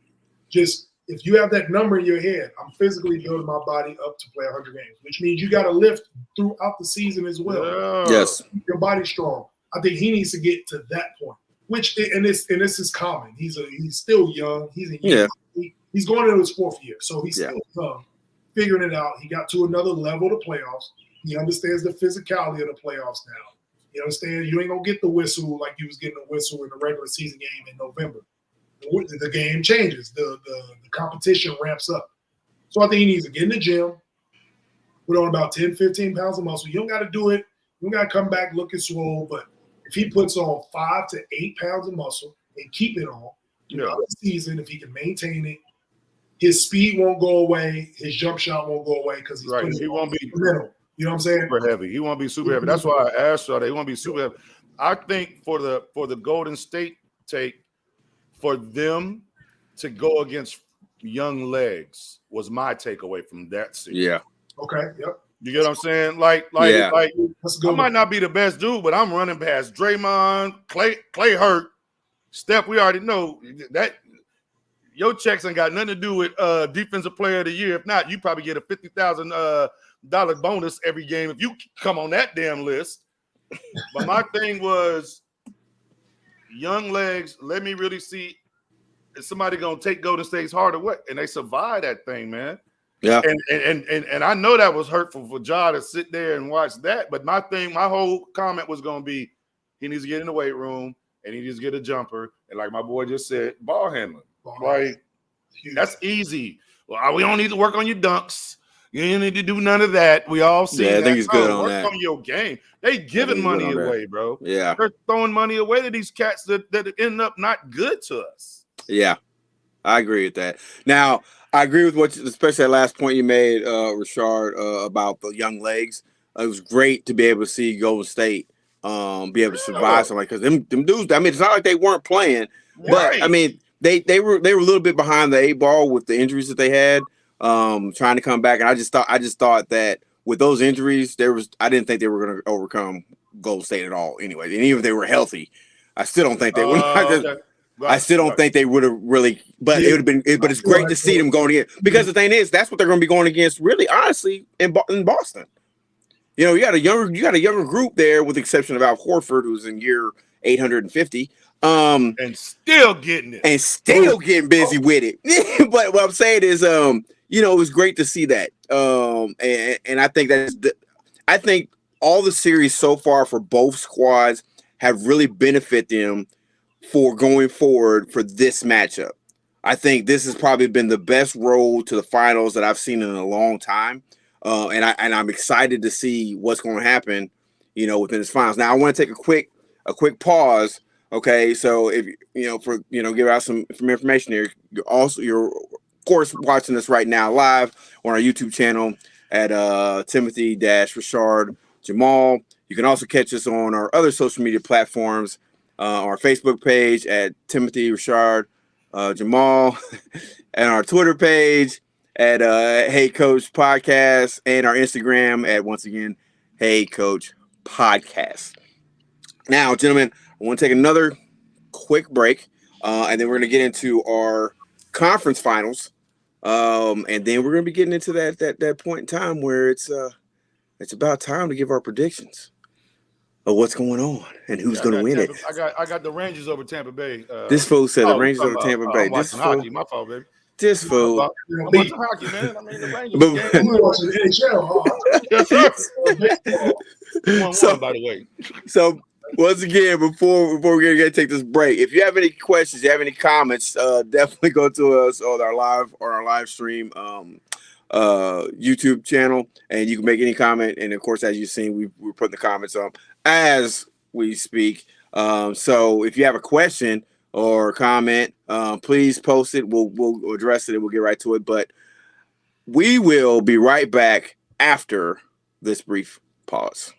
Just if you have that number in your head, I'm physically building my body up to play 100 games, which means you got to lift throughout the season as well. Yes. Your body's strong. I think he needs to get to that point. This is common. He's still young. He's going into his 4th year, so he's still young, figuring it out. He got to another level of the playoffs. He understands the physicality of the playoffs now. You understand? You ain't gonna get the whistle like you was getting a whistle in the regular season game in November. The game changes. The competition ramps up. So I think he needs to get in the gym, put on about 10, 15 pounds of muscle. You don't got to do it. You don't got to come back looking swole. But if he puts on 5 to 8 pounds of muscle and keep it on throughout the season, if he can maintain it, his speed won't go away. His jump shot won't go away because he won't be mental. You know what I'm saying? Super heavy. He won't be super heavy. That's why I asked y'all. They won't be super heavy. I think for the Golden State take, for them to go against young legs was my takeaway from that series. Yeah. Okay. Yep. You get what I'm saying? Like I might not be the best dude, but I'm running past Draymond, Clay hurt, Steph. We already know that your checks ain't got nothing to do with defensive player of the year. If not, you probably get a $50,000 bonus every game if you come on that damn list. But my thing was, young legs, let me really see is somebody gonna take Golden State's heart away, and they survived that thing, man. Yeah, and I know that was hurtful for Ja to sit there and watch that. But my whole comment was gonna be, he needs to get in the weight room and he needs to get a jumper, and like my boy just said, ball handling. Like that's easy. Well, we don't need to work on your dunks. You ain't need to do none of that. We all see. I think he's good on that. Work on your game. They giving money away, bro. Yeah, they're throwing money away to these cats that end up not good to us. Yeah, I agree with that. Now, I agree with especially that last point you made, Rashard, about the young legs. It was great to be able to see Golden State be able to survive something, because them dudes. I mean, it's not like they weren't playing, but I mean, they were a little bit behind the 8 ball with the injuries that they had. Trying to come back, and I just thought that with those injuries, I didn't think they were going to overcome Golden State at all. Anyway, and even if they were healthy, I still don't think they would. I still don't think they would have really. But it would have been. But it's great to see them going against, because the thing is, that's what they're going to be going against. Really, honestly, in Boston, you know, you got a younger group there, with the exception of Al Horford, who's in year 850. And still getting it, and still getting busy with it. But what I'm saying is, you know, it was great to see that. And I think I think all the series so far for both squads have really benefited them for going forward for this matchup. I think this has probably been the best road to the finals that I've seen in a long time. And I'm excited to see what's going to happen, you know, within this finals. Now I want to take a quick pause. Okay, so if give out some information here. You're of course watching this right now live on our YouTube channel at Timothy-Rashard Jamal. You can also catch us on our other social media platforms, our Facebook page at Timothy Rashard Jamal, and our Twitter page at Hey Coach Podcast, and our Instagram at, once again, Hey Coach Podcast. Now, gentlemen, I want to take another quick break, and then we're going to get into our conference finals, and then we're going to be getting into that point in time where it's about time to give our predictions of what's going on and who's going to win it. I got the Rangers over Tampa Bay. This fool said the Rangers over Tampa Bay. This hockey, my fault, baby. This fool. I'm watching hockey, man. I mean, the Rangers game. So, by the way. So once again, before we're gonna take this break, if you have any questions, you have any comments, definitely go to us on our live stream YouTube channel, and you can make any comment. And of course, as you've seen, we're putting the comments up as we speak. So if you have a question or comment, please post it. We'll address it and we'll get right to it. But we will be right back after this brief pause.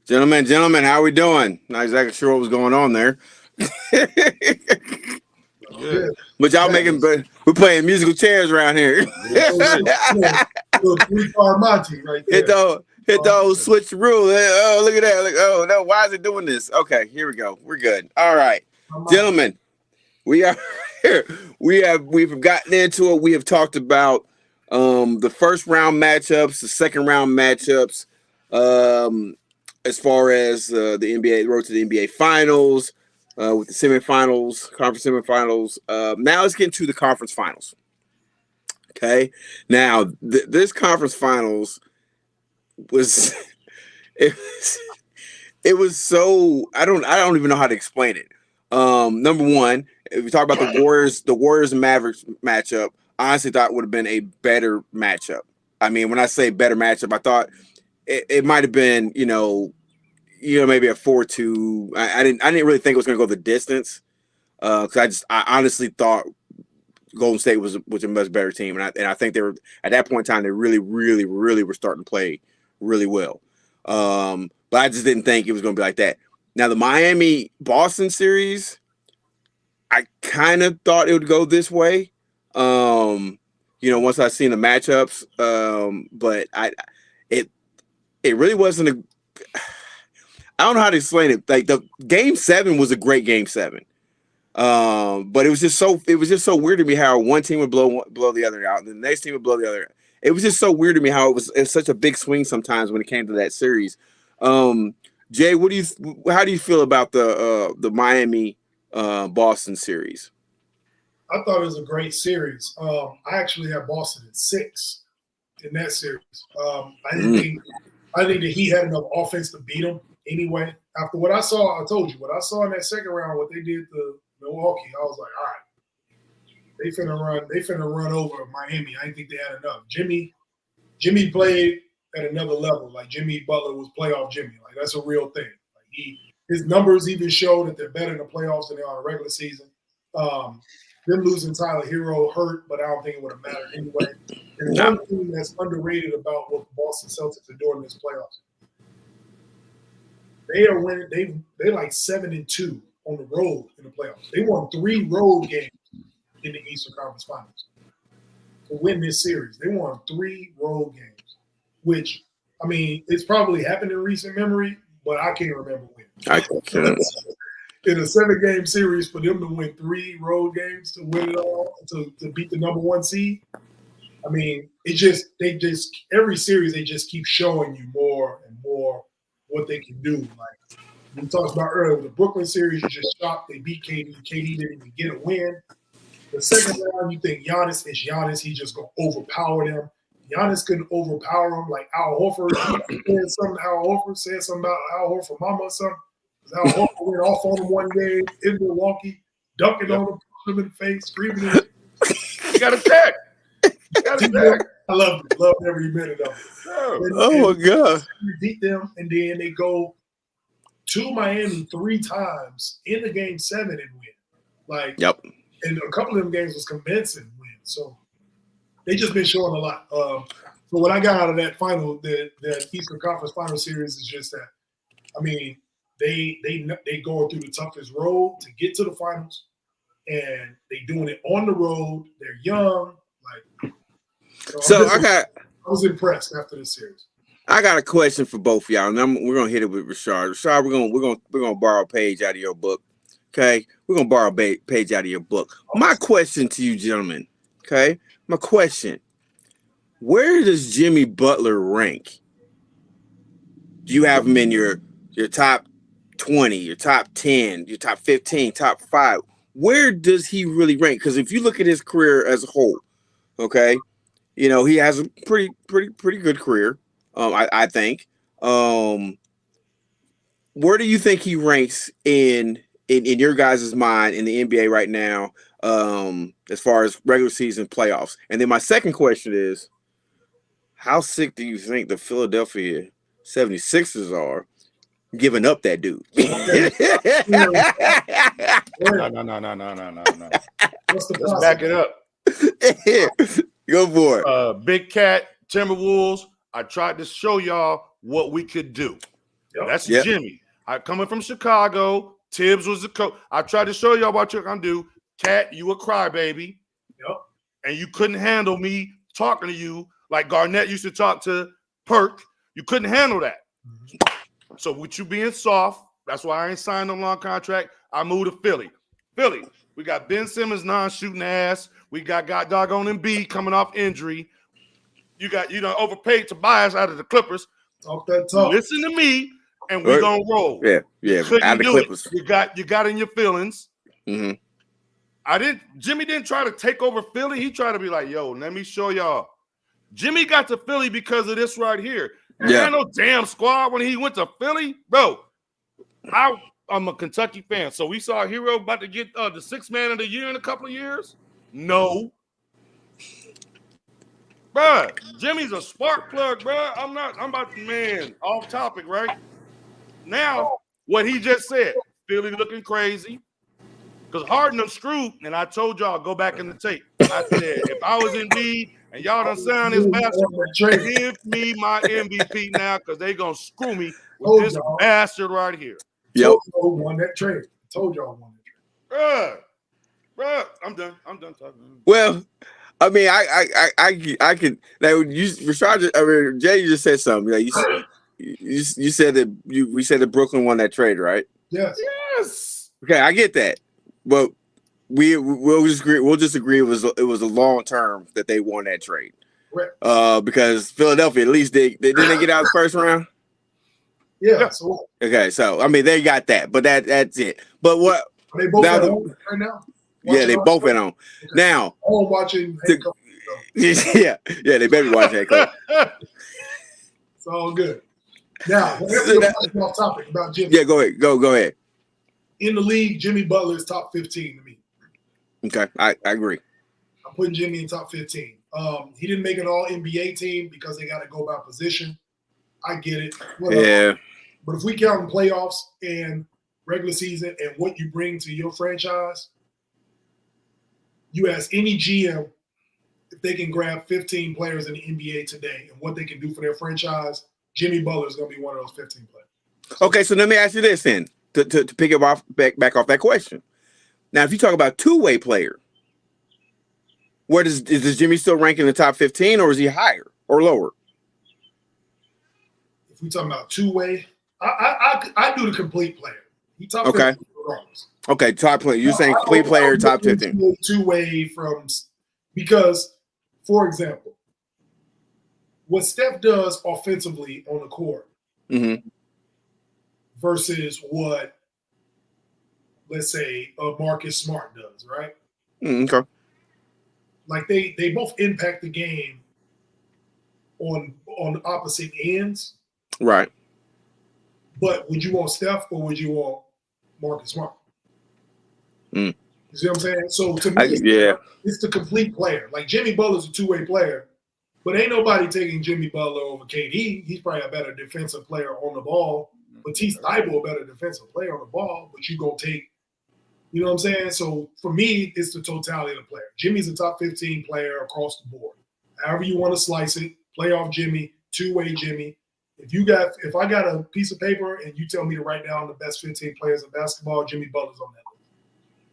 Gentlemen, how we doing? Not exactly sure what was going on there. Yeah. But y'all we're playing musical chairs around here. Little 3-car Monty right there. Hit those switch rule. Oh, look at that. Oh no, why is it doing this? Okay, here we go. We're good. All right. Gentlemen, we are here. We've gotten into it. We have talked about the first round matchups, the second round matchups, as far as the NBA, the road to the NBA finals, with the semifinals, conference semifinals. Now let's get into the conference finals. Okay. Now this conference finals was it was so I don't even know how to explain it. Number one, if we talk about the Warriors and Mavericks matchup, I honestly thought it would have been a better matchup. I mean, when I say better matchup, I thought it might have been, maybe a 4-2. I didn't really think it was going to go the distance, because I honestly thought Golden State was a much better team, and I think they were at that point in time they really, really, really were starting to play really well. But I just didn't think it was going to be like that. Now the Miami-Boston series, I kind of thought it would go this way. Once I seen the matchups, but it really wasn't I don't know how to explain it. Like the game 7 was a great game 7. But it was just so weird to me how one team would blow the other out, and the next team would blow the other out. It was just so weird to me how it was such a big swing sometimes when it came to that series. Jay, how do you feel about the Miami Boston series? I thought it was a great series. I actually had Boston at 6 in that series. I didn't think that he had enough offense to beat him anyway. After what I saw, I told you what I saw in that second round, what they did to Milwaukee, I was like, all right, they finna run over Miami. I didn't think they had enough. Jimmy played at another level. Like Jimmy Butler was playoff Jimmy. Like that's a real thing. Like his numbers even show that they're better in the playoffs than they are in the regular season. Them losing Tyler Hero hurt, but I don't think it would have mattered anyway. And one thing that's underrated about what the Boston Celtics are doing in this playoffs, they are winning. They're like 7-2 on the road in the playoffs. They won 3 road games in the Eastern Conference Finals to win this series. They won 3 road games, which, I mean, it's probably happened in recent memory, but I can't remember when. I can't. In a 7-game series, for them to win 3 road games to win it all, to beat the number 1 seed, I mean, they just every series they just keep showing you more and more what they can do. Like we talked about earlier, the Brooklyn series, you just shocked they beat KD. KD didn't even get a win. The second round, you think Giannis is Giannis. He just gonna overpower them. Giannis couldn't overpower him like Al Horford. Said something about Al Horford mama or something. Al Horford went off on him one game in Milwaukee, dunking on him, punching him in the face, screaming at him. You got a check. I loved it. Loved every minute of it. Oh my God. We beat them, and then they go to Miami 3 times in the game 7 and win. And a couple of them games was convincing wins. So they just been showing a lot. So what I got out of that final, the Eastern Conference Final Series is just that, I mean, they going through the toughest road to get to the finals, and they doing it on the road. They're young, I was impressed after this series. I got a question for both of y'all, and we're gonna hit it with Rashard. Rashard, we're gonna borrow a page out of your book. Okay, we're gonna borrow a page out of your book. My question to you, gentlemen. Okay, my question: where does Jimmy Butler rank? Do you have him in your top 20, your top 10, your top 15, top 5? where does he really rank? Because if you look at his career as a whole, okay, he has a pretty good career. I think. Where do you think he ranks in your guys' mind in the NBA right now, as far as regular season playoffs? And then my second question is, how sick do you think the Philadelphia 76ers are giving up that dude? No. Let's back it up. Go for it. Big Cat, Timberwolves. I tried to show y'all what we could do. That's Jimmy. Coming from Chicago, Tibbs was the coach. I tried to show y'all what you're gonna do. Cat, you a crybaby. Yep. And you couldn't handle me talking to you like Garnett used to talk to Perk. You couldn't handle that. Mm-hmm. So with you being soft, that's why I ain't signed no long contract. I moved to Philly. We got Ben Simmons non-shooting ass. We got doggone Embiid coming off injury. You overpaid Tobias out of the Clippers. Talk that talk. Listen to me, and we're gonna roll. Yeah. Out of the Clippers. You got in your feelings. Mm-hmm. Jimmy didn't try to take over Philly. He tried to be like, yo, let me show y'all. Jimmy got to Philly because of this right here. There ain't no damn squad when he went to Philly. Bro, I'm a Kentucky fan. So we saw a hero about to get the sixth man of the year in a couple of years? No. Bruh, Jimmy's a spark plug, bruh. I'm about to, man, off topic, right? Now, what he just said, Philly looking crazy. Because Harden them screwed, and I told y'all, go back in the tape. I said, if I was Embiid and y'all done signed this bastard, give me my MVP now, because they going to screw me with this bastard right here. Yep. Won that trade. Told y'all won that trade. Bruh, I'm done talking. Well, I mean, I could. Like, Jay, you just said something. Like, you said that we said that Brooklyn won that trade, right? Yes. Okay, I get that, but we'll just agree it was a long term that they won that trade. Right. Because Philadelphia, at least didn't they get out of the first round? Yeah. So, okay, so I mean they got that, but that's it. But what? Are they both at home right now? Yeah, they both went on. Okay. Now, I'm watching. Yeah, they better be watching that. It's all good. Now, off topic about Jimmy. Yeah, go ahead. Go ahead. In the league, Jimmy Butler is top 15 to me. Okay, I agree. I'm putting Jimmy in top 15. He didn't make an All-NBA team because they got to go by position. I get it. Yeah. But if we count in playoffs and regular season and what you bring to your franchise, you ask any GM if they can grab 15 players in the NBA today and what they can do for their franchise, Jimmy Butler is going to be one of those 15 players. Okay, so let me ask you this then, to pick it back off that question. Now, if you talk about two-way player, does Jimmy still rank in the top 15, or is he higher or lower? If we talking about two-way, I do the complete player. He top 15 regardless. Okay, top player. You're saying complete player, top 15. Two-way because, for example, what Steph does offensively on the court versus what, let's say, Marcus Smart does, right? Okay. Like they both impact the game on opposite ends. Right. But would you want Steph or would you want Marcus Smart? You see what I'm saying? So to me, it's the complete player. Like Jimmy Butler's a two-way player, but ain't nobody taking Jimmy Butler over KD. He's probably a better defensive player on the ball. Matisse Thybulle a better defensive player on the ball, but you gonna take, you know what I'm saying? So for me, it's the totality of the player. Jimmy's a top 15 player across the board. However you want to slice it, playoff Jimmy, two-way Jimmy. If I got a piece of paper and you tell me to write down the best 15 players in basketball, Jimmy Butler's on that list.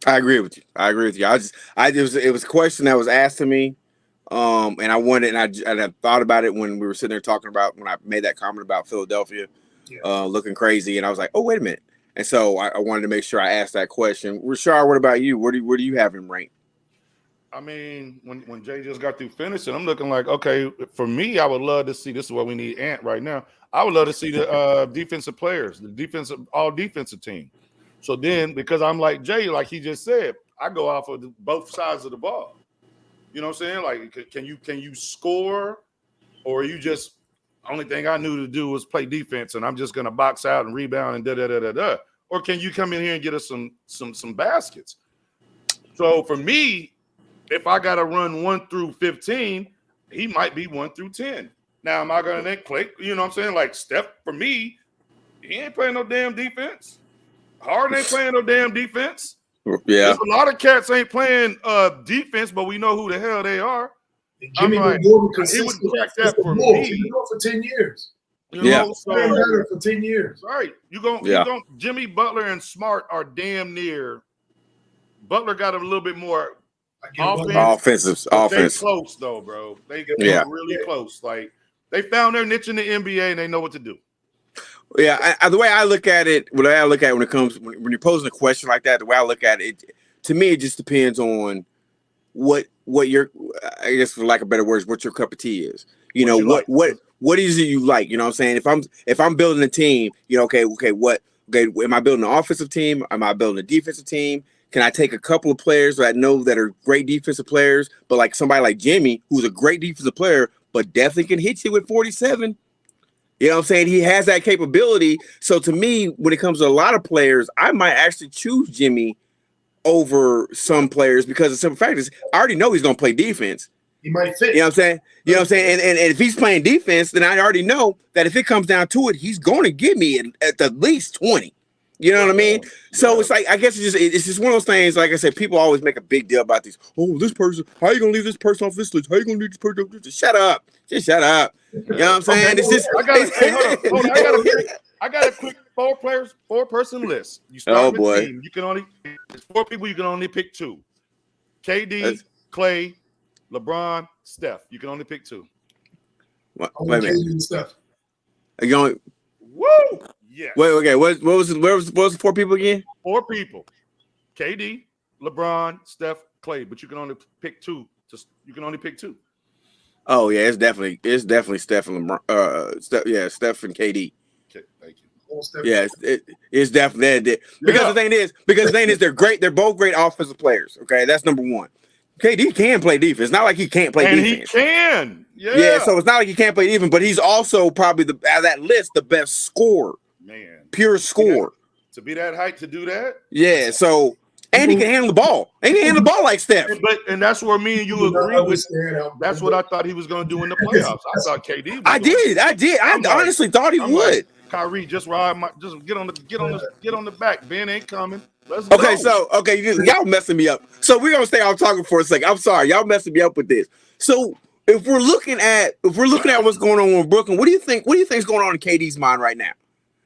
I agree with you. It was a question that was asked to me, and I wanted, and I thought about it when we were sitting there talking about when I made that comment about Philadelphia looking crazy, and I was like, oh, wait a minute. And so I wanted to make sure I asked that question. Rashard, what about you? Where do you have him ranked? I mean, when Jay just got through finishing, I'm looking like, okay, for me, I would love to see, this is what we need Ant right now. I would love to see the defensive players, all defensive team. So then, because I'm like Jay, like he just said, I go off of both sides of the ball. You know what I'm saying? Like, can you score, or are you just only thing I knew to do was play defense, and I'm just gonna box out and rebound and da. Or can you come in here and get us some baskets? So for me, if I got to run 1 through 15, he might be 1 through 10. Now, am I going to then play? You know what I'm saying? Like Steph, for me, he ain't playing no damn defense. Harden ain't playing no damn defense. Yeah. There's a lot of cats ain't playing defense, but we know who the hell they are. Jimmy I'm like, he would check that for me. He's been for 10 years. You know, so better for 10 years. Right. Jimmy, Butler, and Smart are damn near. Butler got a little bit more offense. They close though, bro. They get really close. Like they found their niche in the NBA and they know what to do. Yeah, the way I look at it, when it comes when you're posing a question like that, the way I look at it, to me, it just depends on what your, I guess for lack of better words, what your cup of tea is. You know, what is it you like? You know what I'm saying? If I'm building a team, you know, okay, am I building an offensive team? Am I building a defensive team? Can I take a couple of players that I know that are great defensive players, but like somebody like Jimmy, who's a great defensive player, but definitely can hit you with 47? You know what I'm saying? He has that capability. So to me, when it comes to a lot of players, I might actually choose Jimmy over some players because the simple fact is I already know he's going to play defense. He might fit. You know what I'm saying? You know what I'm saying? And if he's playing defense, then I already know that if it comes down to it, he's going to give me at least 20. You know what I mean? So it's like, I guess it's just one of those things. Like I said, people always make a big deal about these. Oh, this person, how are you going to leave this person off this list? How are you going to leave this person off this list? Shut up. Just shut up. You know what I'm saying? It's just. Hold on. I got a quick 4-person list. You start with a team. You can only, it's 4 people. You can only pick 2. KD, Clay, LeBron, Steph. You can only pick 2. Wait a minute. Steph. Are you going? Woo! Yes. Wait. Okay. What was the 4 people again? 4 people. KD, LeBron, Steph, Clay. But you can only pick 2. You can only pick 2. Oh yeah, it's definitely Steph and LeBron. Steph and KD. Okay, thank you. Yeah, it's definitely because the thing is they're great. They're both great offensive players. Okay, that's number one. KD can play defense. It's not like he can't play defense. He can. Yeah. So it's not like he can't play defense, but he's also probably out of that list the best scorer. Man, pure scorer. To be that height to do that. Yeah. So. And he can handle the ball. And he can handle the ball like Steph. And that's where me and you agree with. That's what I thought he was going to do in the playoffs. I thought KD. I did. I honestly thought he would. Like, Kyrie, just get on the back. Ben ain't coming. Let's go. Okay, so y'all messing me up. So we're gonna stay off talking for a second. I'm sorry, y'all messing me up with this. So if we're looking at what's going on with Brooklyn, what do you think is going on in KD's mind right now?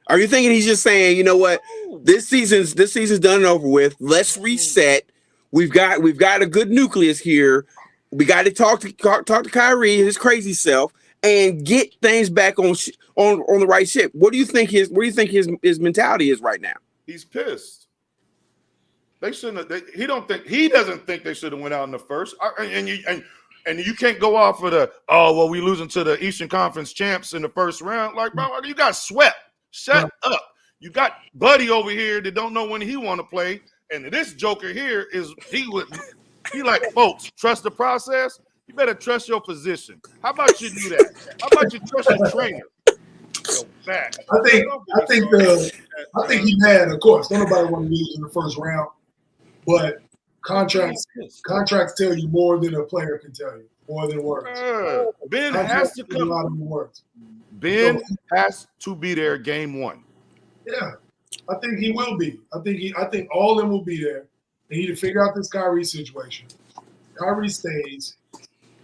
Are you thinking he's just saying, you know what, this season's done and over with. Let's reset. We've got a good nucleus here. We got to talk to Kyrie, his crazy self, and get things back on the right ship. What do you think his mentality is right now? He's pissed. They shouldn't have. He doesn't think they should have went out in the first. And you can't go off of we losing to the Eastern Conference champs in the first round. Like, bro, you got swept. Shut up. You got Buddy over here that don't know when he want to play. And this joker here he like, folks, trust the process. You better trust your position. How about you do that? How about you trust your trainer? I think he had, of course, nobody want to lose in the first round, but contracts tell you more than a player can tell you, more than words. Ben has to come. Ben has to be there game 1. Yeah, I think he will be. I think all of them will be there. They need to figure out this Kyrie situation. Kyrie stays,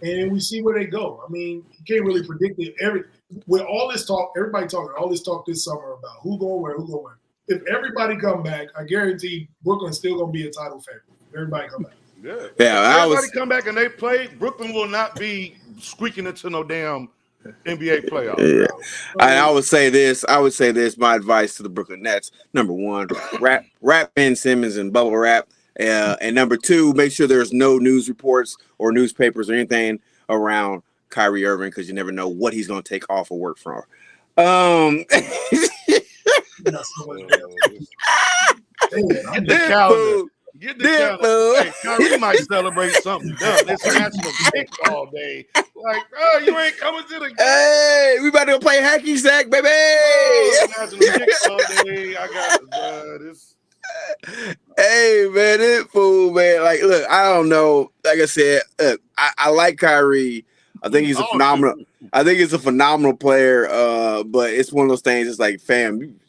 and we see where they go. I mean, you can't really predict it. With all this talk, everybody talking all this talk this summer about who going where. If everybody come back, I guarantee Brooklyn's still going to be a title favorite. Everybody come back. Yeah. If everybody come back and they play, Brooklyn will not be squeaking into no damn NBA playoffs. Yeah. I would say this. My advice to the Brooklyn Nets: number 1, rap Ben Simmons and bubble wrap, and number 2, make sure there's no news reports or newspapers or anything around Kyrie Irving because you never know what he's going to take off of work from. Get the calendar. Hey, Kyrie might celebrate something. It's National Kickball Day. Like, oh, you ain't coming to the game. Hey, we about to go play hacky sack, baby. Oh, National Kickball Day. I got this. Hey, man, this fool, man. Like, look, I don't know. Like I said, I like Kyrie. I think he's a phenomenal. I think he's a phenomenal player. But it's one of those things. It's like, fam,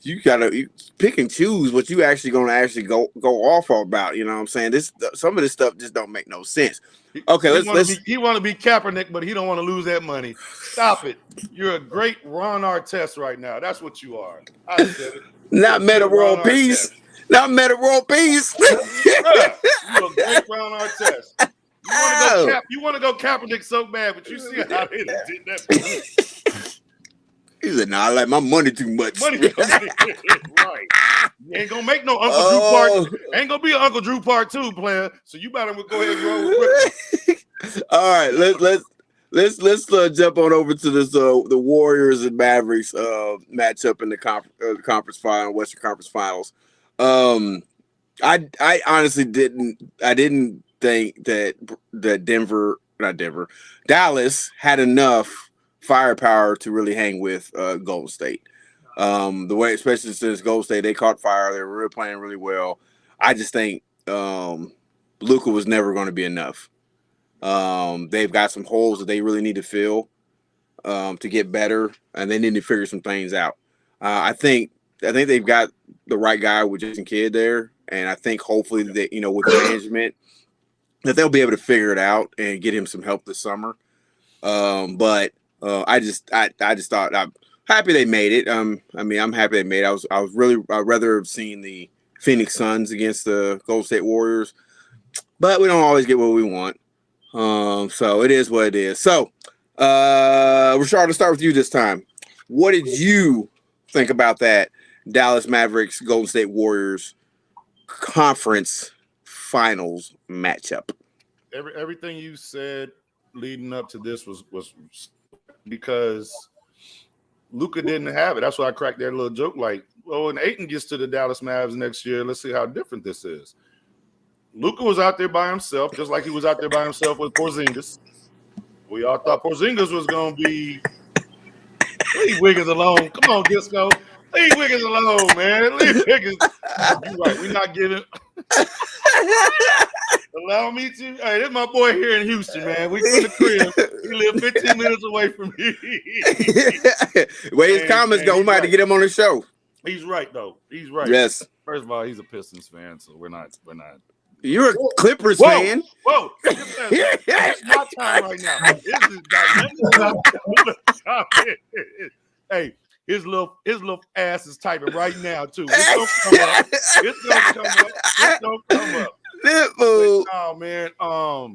you gotta pick and choose what you actually gonna actually go off about. You know what I'm saying? Some of this stuff just don't make no sense. Okay, he want to be Kaepernick, but he don't want to lose that money. Stop it. You're a great Ron Artest right now. That's what you are. I said it. Not Meta World Peace. Not Meta World Peace. You're a great Ron Artest. You want to go Kaepernick so bad, but you see how they did that. He said, "Nah, I like my money too much." Right. You ain't gonna make no Uncle Drew part. Ain't gonna be an Uncle Drew part 2 player. So you better go ahead and roll with it. All right, let's jump on over to this the Warriors and Mavericks matchup in the conference final, Western Conference Finals. I honestly didn't think that Dallas had enough firepower to really hang with Golden State. The way, especially since Golden State, they caught fire. They were really playing really well. I just think Luka was never going to be enough. They've got some holes that they really need to fill to get better, and they need to figure some things out. I think they've got the right guy with Jason Kidd there, and I think hopefully that with management that they'll be able to figure it out and get him some help this summer. But I just thought I'm happy they made it. I'm happy they made it. I'd rather have seen the Phoenix Suns against the Golden State Warriors, but we don't always get what we want. So it is what it is. So, Rashard, to start with you this time. What did you think about that Dallas Mavericks Golden State Warriors conference finals matchup? Everything you said leading up to this was because Luka didn't have it. That's why I cracked that little joke. Like, well, when Ayton gets to the Dallas Mavs next year, let's see how different this is. Luka was out there by himself, just like he was out there by himself with Porzingis. We all thought Porzingis was going to be. Leave Wiggins alone. Come on, Disco. Leave Wiggins alone, man. Leave Wiggins. You're right. We're not giving. Allow me to. Hey, this is my boy here in Houston, man. We from the crib. He live 15 minutes away from me. Where his comments go, we might have to get him on the show. He's right, though. He's right. Yes. First of all, he's a Pistons fan, so we're not. You're a Clippers fan. Whoa. It's my time right now. Hey, his little ass is typing right now, too. It's gonna come up. Oh, man. I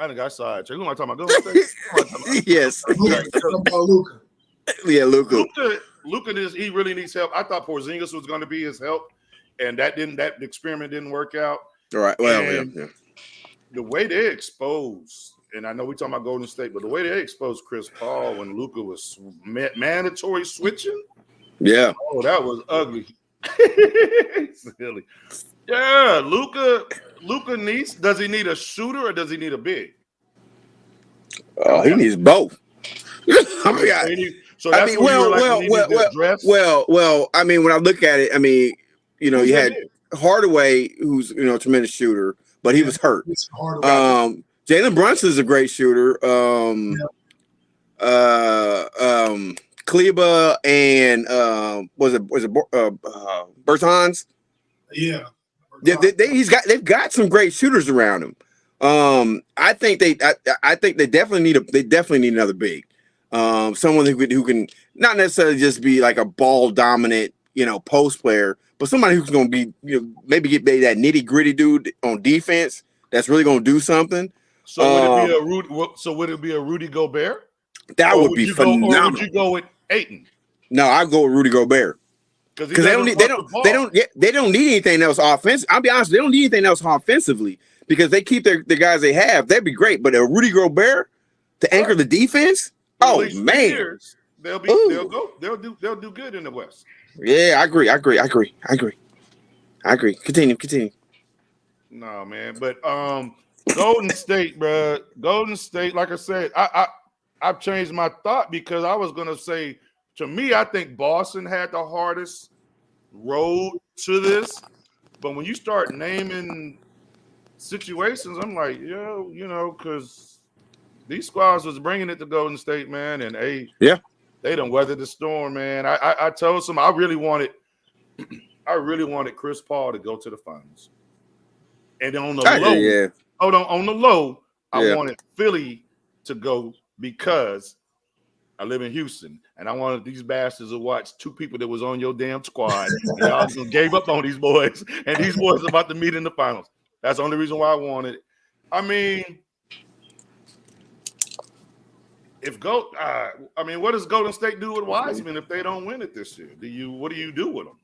think I saw it. Who am I talking about? Golden State? Yes. Luka. Yeah, Luka. Luka, he really needs help. I thought Porzingis was going to be his help. And that experiment didn't work out. All right. Well, yeah. The way they exposed, and I know we're talking about Golden State, but the way they exposed Chris Paul when Luka was mandatory switching, yeah. Oh, that was ugly. Silly. Yeah, Luka needs. Does he need a shooter or does he need a big? He needs both. So that's well. I mean, when I look at it, you had Hardaway, who's a tremendous shooter, but he was hurt. Jalen Brunson is a great shooter. Kleba and was it Bertans? Yeah. They've got some great shooters around him. I think they definitely need another big. Someone who can not necessarily just be like a ball dominant, post player, but somebody who's going to be, maybe get that nitty gritty dude on defense that's really going to do something. So would it be a Rudy Gobert? That would be phenomenal. Or would you go with Ayton? No, I'd go with Rudy Gobert because they don't need anything else offensively. I'll be honest, they don't need anything else offensively because they keep the guys they have. That'd be great, but a Rudy Gobert to anchor the defense. Oh man, they'll do good in the West. Yeah, I agree. I agree. Continue. No, man. But Golden State, bro. Golden State, like I said, I've changed my thought because I was gonna say, to me, I think Boston had the hardest road to this. But when you start naming situations, I'm like, because these squads was bringing it to Golden State, man, and they done weathered the storm, man. I told some I really wanted Chris Paul to go to the finals, and on the low, I wanted Philly to go because I live in Houston, and I wanted these bastards to watch two people that was on your damn squad. And y'all gave up on these boys, and these boys are about to meet in the finals. That's the only reason why I wanted it. I mean, what does Golden State do with Wiseman if they don't win it this year? What do you do with them?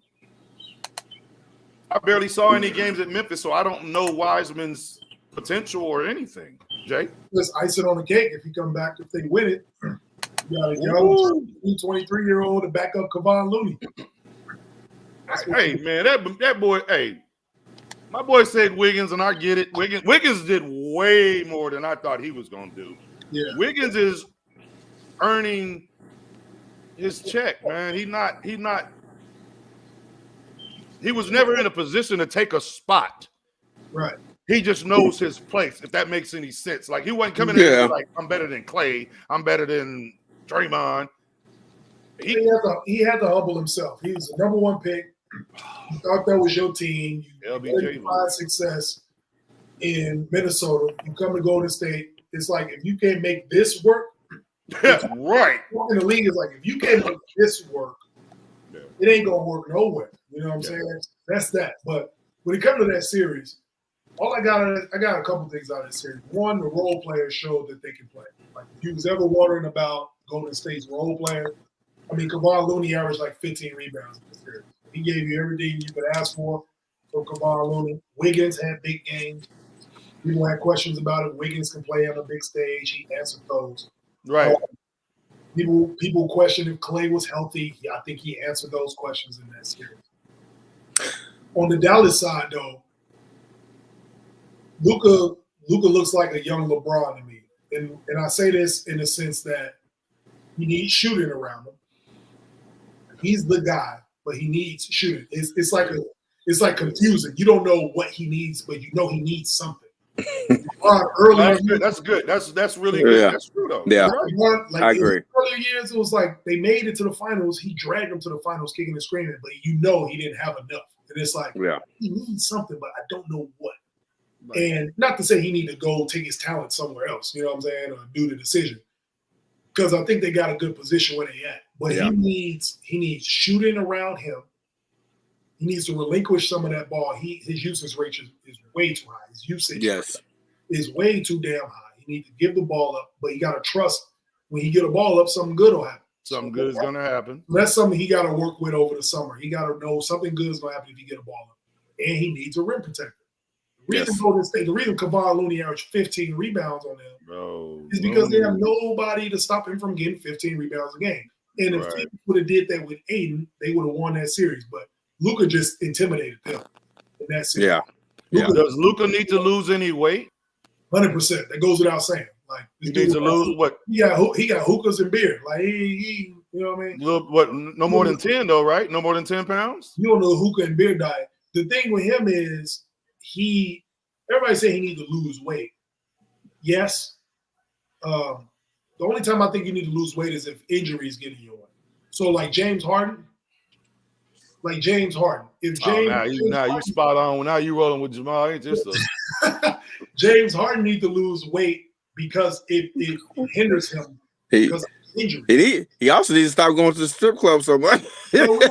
I barely saw any games at Memphis, so I don't know Wiseman's potential or anything. Jay? Just ice it on the cake if you come back if they win it. You got a young 23-year-old to back up Kevon Looney. Hey, man, that boy, my boy said Wiggins, and I get it. Wiggins did way more than I thought he was going to do. Yeah. Wiggins is earning his check, man. He was never in a position to take a spot. Right. He just knows his place, if that makes any sense. Like, he wasn't coming in like, I'm better than Clay. I'm better than Draymond. He had to humble himself. He was the number one pick. You thought that was your team. You had success in Minnesota. You come to Golden State. It's like, if you can't make this work, right. In the league is like, if you can't make this work, it ain't gonna work nowhere. You know what I'm saying? That's that. But when it comes to that series, I got a couple things out of this series. One, the role players showed that they can play. Like, if you was ever wondering about Golden State's role player, I mean, Kevon Looney averaged like 15 rebounds in this series. He gave you everything you could ask for from Kevon Looney. Wiggins had big games. People had questions about it. Wiggins can play on a big stage. He answered those. Right. People questioned if Clay was healthy. Yeah, I think he answered those questions in that series. On the Dallas side, though, Luka looks like a young LeBron to me. And I say this in the sense that he needs shooting around him. He's the guy, but he needs shooting. It's like confusing. You don't know what he needs, but you know he needs something. That's good. That's really good. Yeah. That's true though. Yeah, like, I agree. Earlier years, it was like they made it to the finals. He dragged them to the finals, kicking and screaming, but he didn't have enough. And it's like, he needs something, but I don't know what. Right. And not to say he need to go take his talent somewhere else, you know what I'm saying, or do the decision. Because I think they got a good position where they at. But he needs shooting around him. He needs to relinquish some of that ball. His usage rate is way too high. His usage is way too damn high. He needs to give the ball up, but he got to trust when he get a ball up, something good will happen. Something good is going to happen. That's something he got to work with over the summer. He got to know something good is going to happen if he get a ball up. And he needs a rim protector. The reason Kevon Looney averaged 15 rebounds on them is because they have nobody to stop him from getting 15 rebounds a game. And if they would have did that with Aiden, they would have won that series. But Luka just intimidated them in that series. Does Luka need to lose any weight? 100%. That goes without saying. Like, he needs to lose what? He got hookahs and beer. Like, he you know what I mean? No more than 10 though, right? No more than 10 pounds? You don't know the hookah and beer diet. The thing with him is everybody say he needs to lose weight. Yes. The only time I think you need to lose weight is if injuries get in your way. So like James Harden. If James now you spot on. Now you rolling with Jamal. Ain't just James Harden needs to lose weight because it hinders him because of injury. He also needs to stop going to the strip club so much. Look.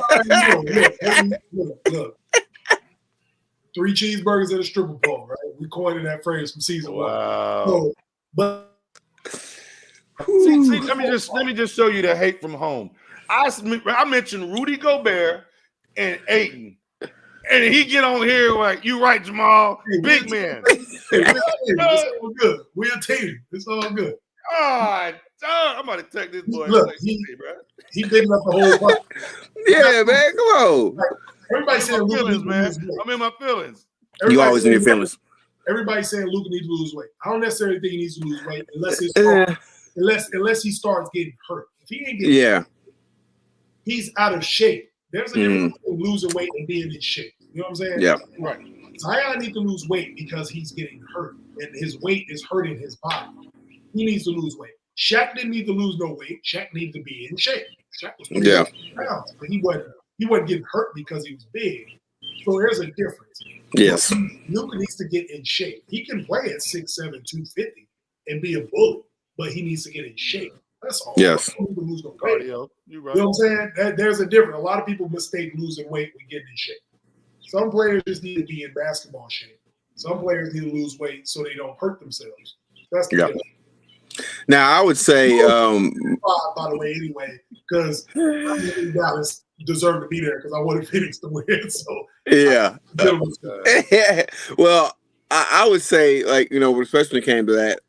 3 cheeseburgers at a stripper pole, right? We coined that phrase from season 1. So, but see, let me just show you the hate from home. I mentioned Rudy Gobert and Ayton, and he get on here like, "You right, Jamal, big man." It's all good. We're a team. It's all good. I'm about to take this boy. Look, he picking up the whole bunch. Yeah, man, come on. Everybody's saying Luka needs feelings, to man. lose weight. I'm in my feelings. You always in your feelings. Everybody's saying Luka needs to lose weight. I don't necessarily think he needs to lose weight unless he starts getting hurt. If he ain't getting hurt, he's out of shape. There's a difference between losing weight and being in shape. You know what I'm saying? Yeah. Right. Zion needs to lose weight because he's getting hurt, and his weight is hurting his body. He needs to lose weight. Shaq didn't need to lose no weight. Shaq needed to be in shape. Shaq was pounds, but he wasn't getting hurt because he was big. So there's a difference. Yes. Luka needs to get in shape. He can play at 6'7", 250 and be a bully, but he needs to get in shape. That's all. Yes. He needs to lose no weight. Cardio. You're right. You know what I'm saying? There's a difference. A lot of people mistake losing weight with getting in shape. Some players just need to be in basketball shape. Some players need to lose weight so they don't hurt themselves. That's the difference. Now, I would say, by the way, anyway, because Dallas deserved to be there because I wanted Phoenix to win. So yeah. Well, I would say, like, you know, especially when it came to that,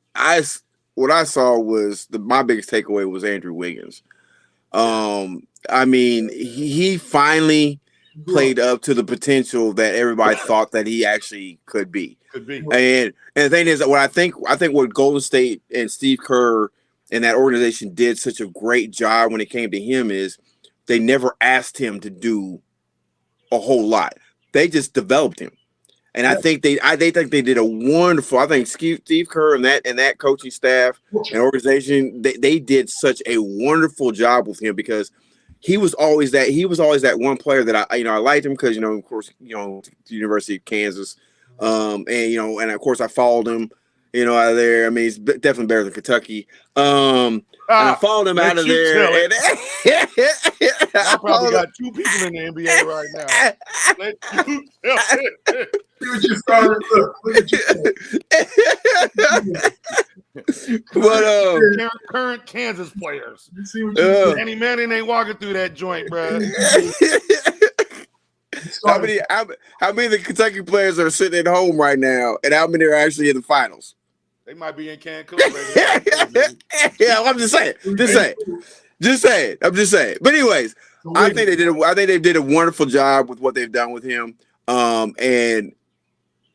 what I saw was my biggest takeaway was Andrew Wiggins. I mean, he finally played up to the potential that everybody thought that he actually could be. And the thing is that what I think what Golden State and Steve Kerr and that organization did such a great job when it came to him is they never asked him to do a whole lot. They just developed him. And I think they did a wonderful. I think Steve Kerr and that coaching staff and organization they did such a wonderful job with him because he was always that one player that I liked him because of course the University of Kansas, and of course I followed him out of there. I mean, he's definitely better than Kentucky. And I followed him out of there. I probably got two people in the NBA right now. Let you tell it. But current Kansas players. Danny Manning ain't walking through that joint, bro. How many of the Kentucky players are sitting at home right now, and how many are actually in the finals? They might be in Cancun. Yeah, I'm just saying. I'm just saying. But anyways, I think they did a wonderful job with what they've done with him. And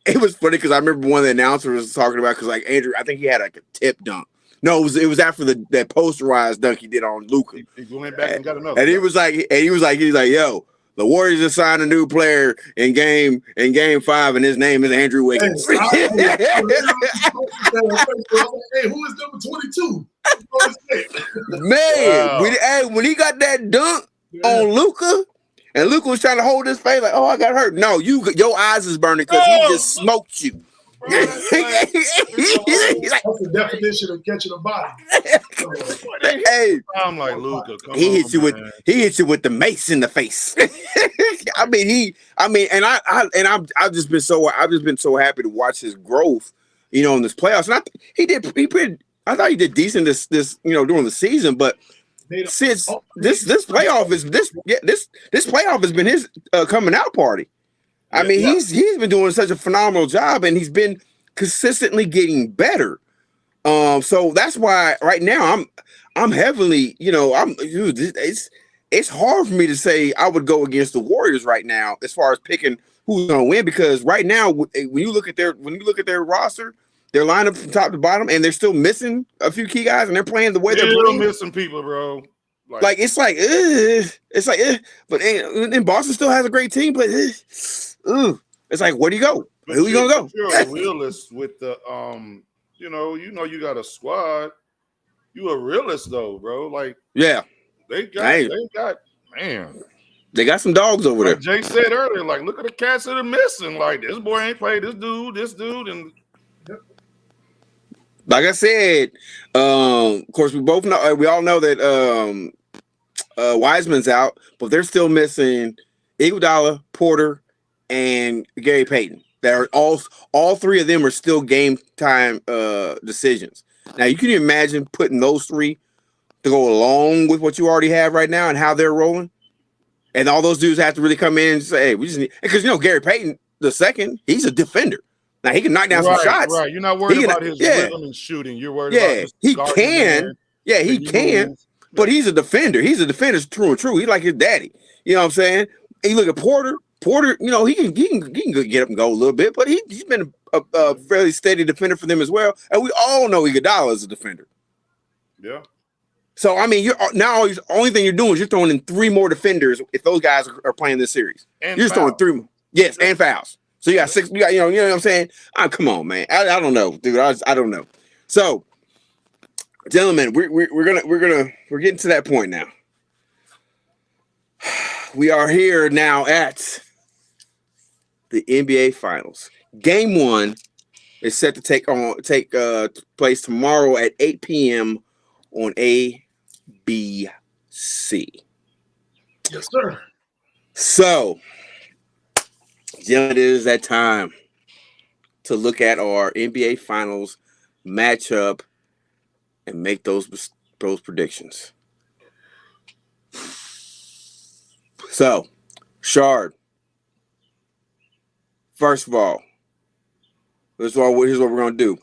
it was funny because I remember one of the announcers was talking about because like Andrew, I think he had like a tip dunk. No, it was after that posterized dunk he did on Luka. He went back and got another. And he was like, yo, the Warriors just signed a new player in game 5, and his name is Andrew Wiggins. Hey, who is number 22? Man, when he got that dunk on Luka, and Luka was trying to hold his face like, oh, I got hurt. No, your eyes is burning because he just smoked you. That's the definition of catching a body. Hey, I'm like Luka. He hits you with the mace in the face. I've just been so happy to watch his growth, in this playoffs. And I thought he did decent this during the season, but since this playoff has been his coming out party. I mean, he's been doing such a phenomenal job, and he's been consistently getting better. So that's why right now I'm heavily, it's hard for me to say I would go against the Warriors right now as far as picking who's going to win, because right now when you look at their roster, their lineup from top to bottom, and they're still missing a few key guys, and they're playing the way they're playing. Missing people, bro. But and Boston still has a great team, but it's like, where do you go? Who are you gonna go? You're a realist with the you got a squad. You a realist though, bro. Like, yeah, they got some dogs over there. Jay said earlier, like, look at the cats that are missing. Like, this boy ain't played this dude, and like I said, of course we all know that Wiseman's out, but they're still missing Iguodala, Porter, and Gary Payton. They're all three of them are still game time decisions. Now you can imagine putting those three to go along with what you already have right now and how they're rolling, and all those dudes have to really come in and say, "Hey, we just need," because Gary Payton the second, he's a defender. Now he can knock down some shots. Right, you're not worried about his rhythm and shooting. You're worried about his he can. But he's a defender. He's a defender, true and true. He's like his daddy. You know what I'm saying? And you look at Porter. Porter, he can get up and go a little bit, but he's been a fairly steady defender for them as well. And we all know Iguodala is a defender. Yeah. So I mean, you're now only thing you're doing is you're throwing in 3 more defenders if those guys are playing this series. And you're just throwing 3 more. Yes, and fouls. So you got 6. You got you know what I'm saying? Oh, come on, man. I don't know, dude. I don't know. So, gentlemen, we're getting to that point now. We are here now at the NBA Finals. Game 1 is set to take place tomorrow at 8 p.m. on ABC. Yes, sir. So, gentlemen, it is that time to look at our NBA Finals matchup and make those predictions. So, Shard, first of all, here's what we're going to do.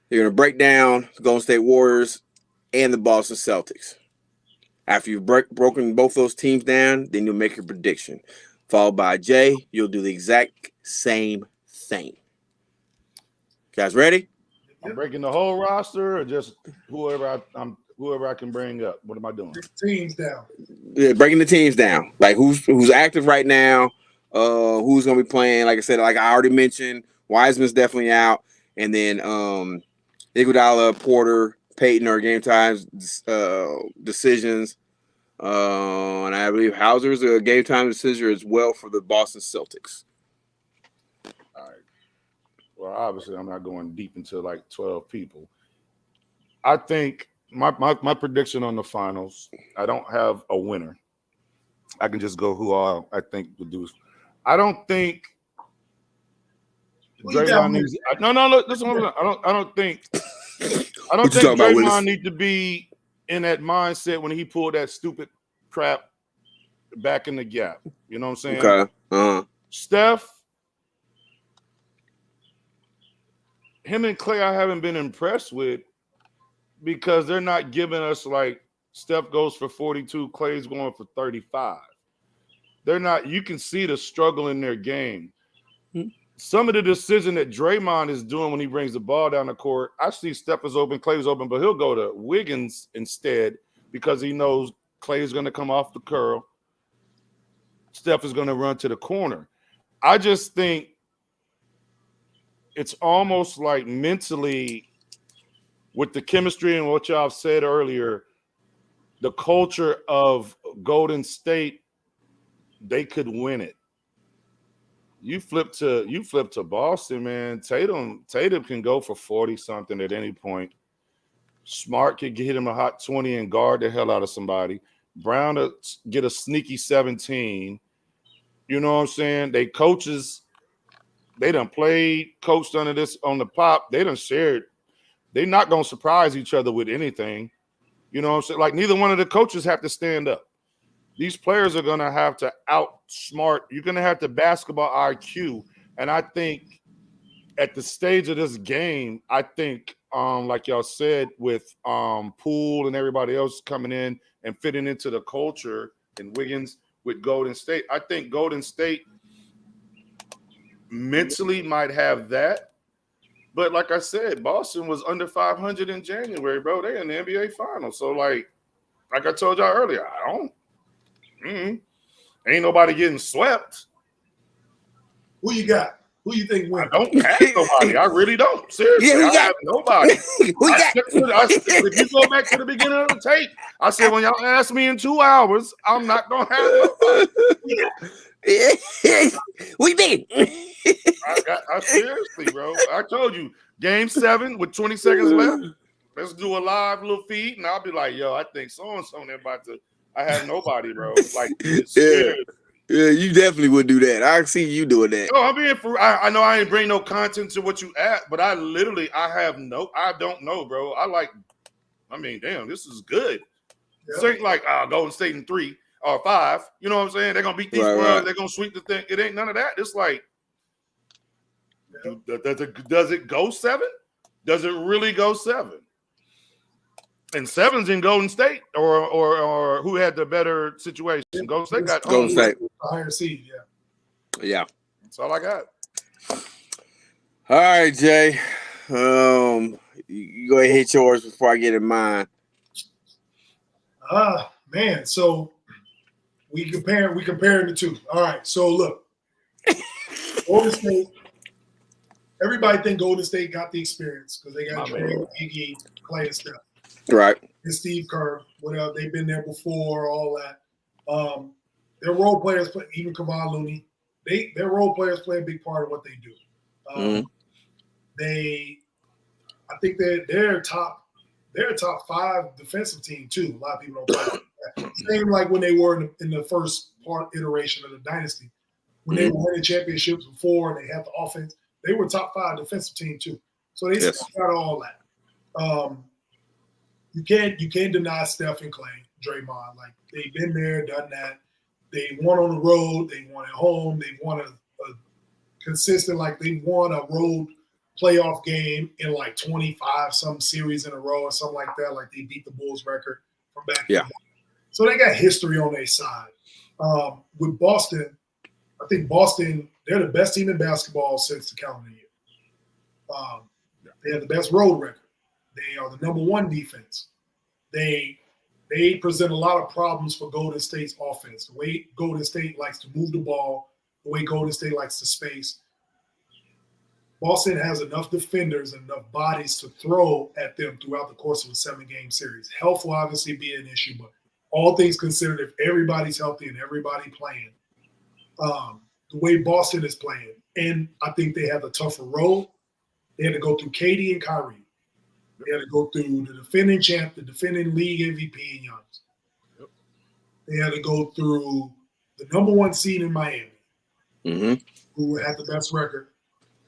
You're going to break down the Golden State Warriors and the Boston Celtics. After you've broken both those teams down, then you'll make your prediction. Followed by Jay, you'll do the exact same thing. Guys ready? I'm breaking the whole roster or just whoever I can bring up. What am I doing? Teams down. Yeah, breaking the teams down. Like who's active right now, who's going to be playing. Like I said, like I already mentioned, Wiseman's definitely out. And then Iguodala, Porter, Peyton are game time decisions. And I believe Hauser's a game time decision as well for the Boston Celtics. All right. Well, obviously, I'm not going deep into like 12 people. I think my prediction on the finals, I don't have a winner. I can just go who I think will do. I don't think Draymond needs. No. Listen, I don't think Draymond needs to be in that mindset when he pulled that stupid crap back in the gap. You know what I'm saying? Okay. Uh-huh. Steph, him and Clay, I haven't been impressed with because they're not giving us like Steph goes for 42, Clay's going for 35. They're not. You can see the struggle in their game. Some of the decision that Draymond is doing when he brings the ball down the court, I see Steph is open, Clay is open, but he'll go to Wiggins instead because he knows Clay is going to come off the curl. Steph is going to run to the corner. I just think it's almost like mentally with the chemistry and what y'all said earlier, the culture of Golden State, they could win it. You flip to Boston, man. Tatum can go for 40-something at any point. Smart could hit him a hot 20 and guard the hell out of somebody. Brown to get a sneaky 17. You know what I'm saying? They coaches, they done played, coached under this on the pop. They done shared. They're not going to surprise each other with anything. You know what I'm saying? Like neither one of the coaches have to stand up. These players are going to have to outsmart. You're going to have the basketball IQ. And I think at the stage of this game, I think, like y'all said, with Poole and everybody else coming in and fitting into the culture and Wiggins with Golden State, I think Golden State mentally might have that. But like I said, Boston was under 500 in January, bro. They're in the NBA Finals. So, like I told y'all earlier, I don't. Ain't nobody getting swept. Who you got? Who you think wins? I don't have nobody. I really don't. Seriously, I have nobody. If you go back to the beginning of the tape, I said when y'all ask me in 2 hours, I'm not gonna have nobody. We did. I seriously, bro. I told you, Game 7 with 20 seconds left. Let's do a live little feed, and I'll be like, yo, I think so and so they're about to. I have nobody, bro. Like, yeah, you definitely would do that. I see you doing that. No, I'm being for. I know I ain't bring no content to what you asked, but I don't know, bro. I mean, damn, this is good. Yeah. This ain't like Golden State in 3 or 5. You know what I'm saying? They're gonna beat these ones. Right. They're gonna sweep the thing. It ain't none of that. It's like, does it go 7? Does it really go 7? And 7's in Golden State, or who had the better situation? Golden State got Golden State higher seed. Yeah. That's all I got. All right, Jay. You go ahead and hit yours before I get in mine. Man. So we comparing the two. All right. So look, Golden State. Everybody think Golden State got the experience because they got Draymond, Iggy, Clay, and Steph. Right. And Steve Kerr, whatever. They've been there before, all that. Their role players play, even Kevon Looney. Their role players play a big part of what they do. I think they're a top 5 defensive team too. A lot of people don't play that. Same like when they were in the first iteration of the dynasty. When they were winning championships before and they had the offense, they were top 5 defensive team too. So they got all that. You can't deny Steph and Clay, Draymond. Like they've been there, done that. They won on the road. They won at home. They won a consistent, like they won a road playoff game in like 25 some series in a row or something like that. Like they beat the Bulls record from back. Yeah. So they got history on their side. With Boston, I think Boston, they're the best team in basketball since the calendar year. They have the best road record. They are the number 1 defense. They present a lot of problems for Golden State's offense. The way Golden State likes to move the ball, the way Golden State likes to space. Boston has enough defenders and enough bodies to throw at them throughout the course of a 7-game series. Health will obviously be an issue, but all things considered, if everybody's healthy and everybody playing, the way Boston is playing, and I think they have a tougher road. They had to go through KD and Kyrie. They had to go through the defending champ, the defending league MVP in Giannis. Yep. They had to go through the number 1 seed in Miami, who had the best record,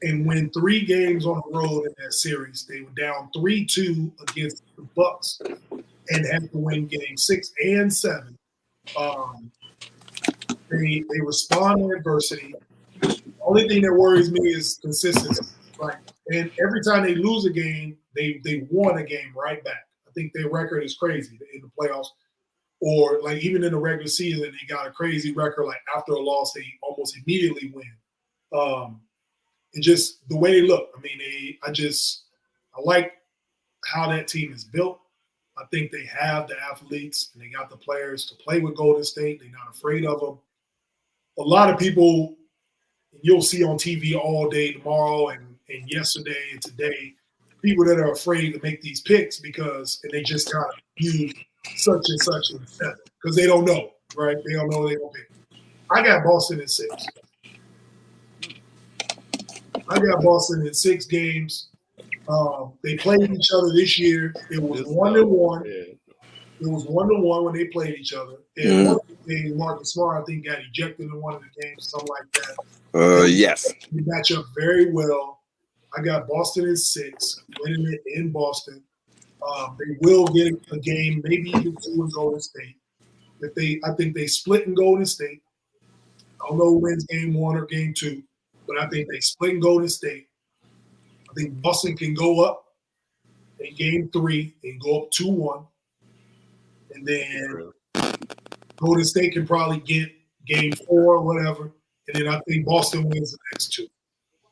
and win 3 games on the road in that series. They were down 3-2 against the Bucks and had to win game 6 and 7. They respond to adversity. The only thing that worries me is consistency. Right? And every time they lose a game, they won a game right back. I think their record is crazy in the playoffs. Or like even in the regular season, they got a crazy record. Like after a loss, they almost immediately win. And just the way they look. I mean, I like how that team is built. I think they have the athletes and they got the players to play with Golden State. They're not afraid of them. A lot of people you'll see on TV all day tomorrow and yesterday and today, people that are afraid to make these picks because they just kind of use such and such and seven because they don't know, right? They don't know they don't pick. I got Boston in 6. I got Boston in 6 games. They played each other this year. It was 1-1. It was 1-1 when they played each other. And one thing, Marcus Smart, I think, got ejected in one of the games, something like that. Yes. They match up very well. I got Boston in 6, winning it in Boston. They will get a game, maybe even 2 in Golden State. I think they split in Golden State. I don't know who wins game 1 or game 2, but I think they split in Golden State. I think Boston can go up in game 3 and go up 2-1. And then Golden State can probably get game 4 or whatever. And then I think Boston wins the next 2.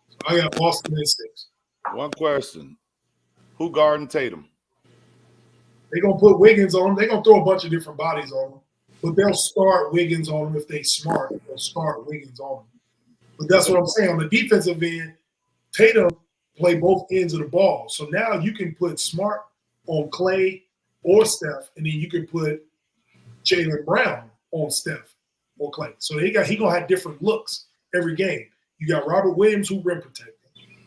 So I got Boston in 6. One question. Who guarding Tatum? They're going to put Wiggins on him. They're going to throw a bunch of different bodies on him. But they'll start Wiggins on him if they're smart. They'll start Wiggins on him. But that's what I'm saying. On the defensive end, Tatum play both ends of the ball. So now you can put Smart on Clay or Steph, and then you can put Jaylen Brown on Steph or Clay. So he going to have different looks every game. You got Robert Williams who rim protect.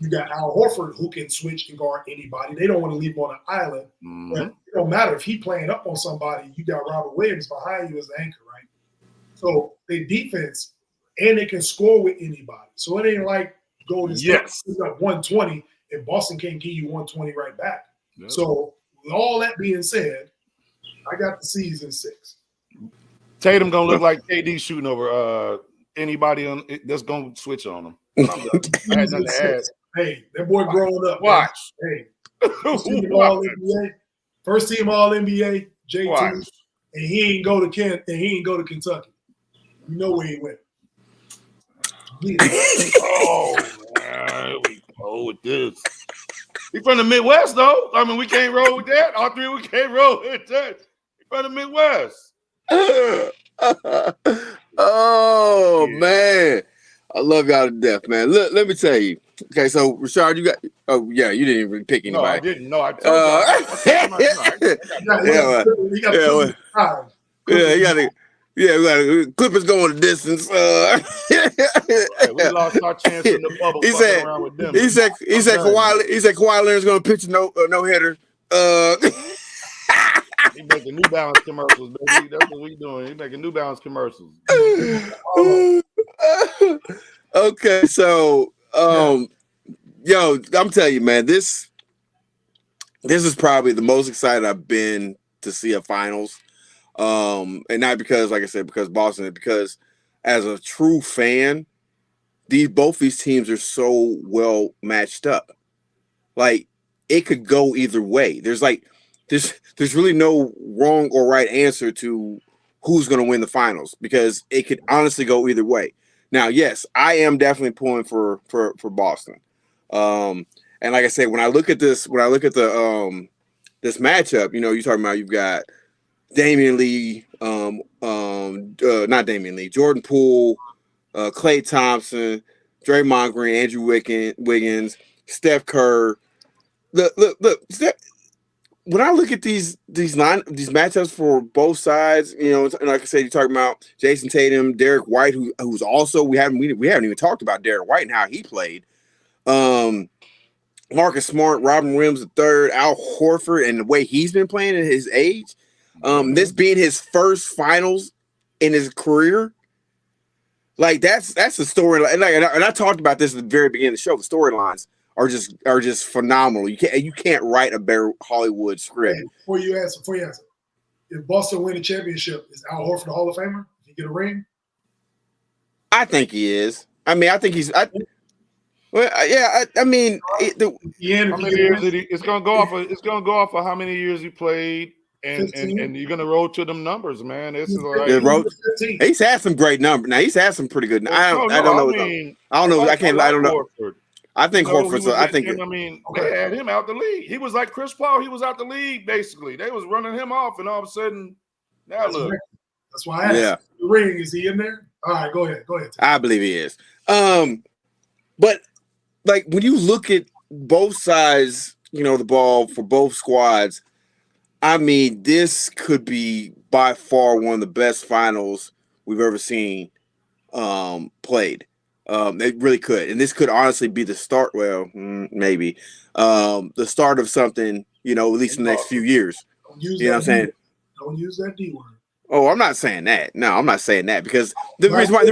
You got Al Horford who can switch and guard anybody. They don't want to leave him on an island. But it don't matter if he playing up on somebody. You got Robert Williams behind you as the anchor, right? So they defense, and they can score with anybody. So it ain't like Golden State up 120 and Boston can't give you 120 right back. Yep. So with all that being said, I got the C's in 6. Tatum gonna look like KD shooting over anybody that's gonna switch on him. I had nothing to add. Hey, that boy growing up. Watch. Man. Hey, you see him all NBA? First team All NBA, JT, Watch. and he ain't go to Kentucky. You know where he went. Oh man, here we go with this. He from the Midwest though. I mean, we can't roll with that. All three we can't roll with that. He from the Midwest. Oh man, I love y'all to death, man. Look, let me tell you. Okay, so Rashard, you got. Oh yeah, you didn't even pick anybody. No, I didn't. No, I told you. Yeah, Clippers going the distance. Right, we lost our chance in the bubble. He said Kawhi Leonard's going to pitch a no hitter. He making New Balance commercials, baby. That's what we doing. He making New Balance commercials. Okay, so yo, I'm telling you, man, this is probably the most excited I've been to see a finals. And not because, like I said, because Boston, because as a true fan, both these teams are so well matched up. Like it could go either way. There's really no wrong or right answer to who's going to win the finals because it could honestly go either way. Now, yes, I am definitely pulling for Boston. And like I said, when I look at this matchup, you know, you're talking about you've got Damian Lee, not Damian Lee, Jordan Poole, Klay Thompson, Draymond Green, Andrew Wiggins, Steph Kerr. Look, when I look at these matchups for both sides, you know, and like I said, you're talking about Jason Tatum, Derek White, who's also we haven't even talked about Derek White and how he played. Marcus Smart, Robin Williams III, Al Horford, and the way he's been playing at his age. This being his first finals in his career, like that's the story. And I talked about this at the very beginning of the show. The storylines are just phenomenal. You can't write a better Hollywood script. Hey, before you answer, if Boston win a championship, is Al Horford a Hall of Famer? If he get a ring, I think he is. I mean, I think he's. I mean, it's gonna go off of how many years he played. And you're gonna roll to them numbers, man. This is like he's had some great numbers. Now he's had some pretty good. I don't know. I don't know. I think Horford's. They had him out the league. He was like Chris Paul. He was out the league basically. They was running him off, and all of a sudden, now look. That's why I asked. Yeah. The ring, is he in there? All right, go ahead. I believe he is. But like when you look at both sides, you know, the ball for both squads. I mean, this could be by far one of the best finals we've ever seen played. It really could. And this could honestly be the start, maybe, the start of something, you know, at least in the next few years. You know what I'm saying? Don't use that D word. Oh, I'm not saying that. No, I'm not saying that because the reason why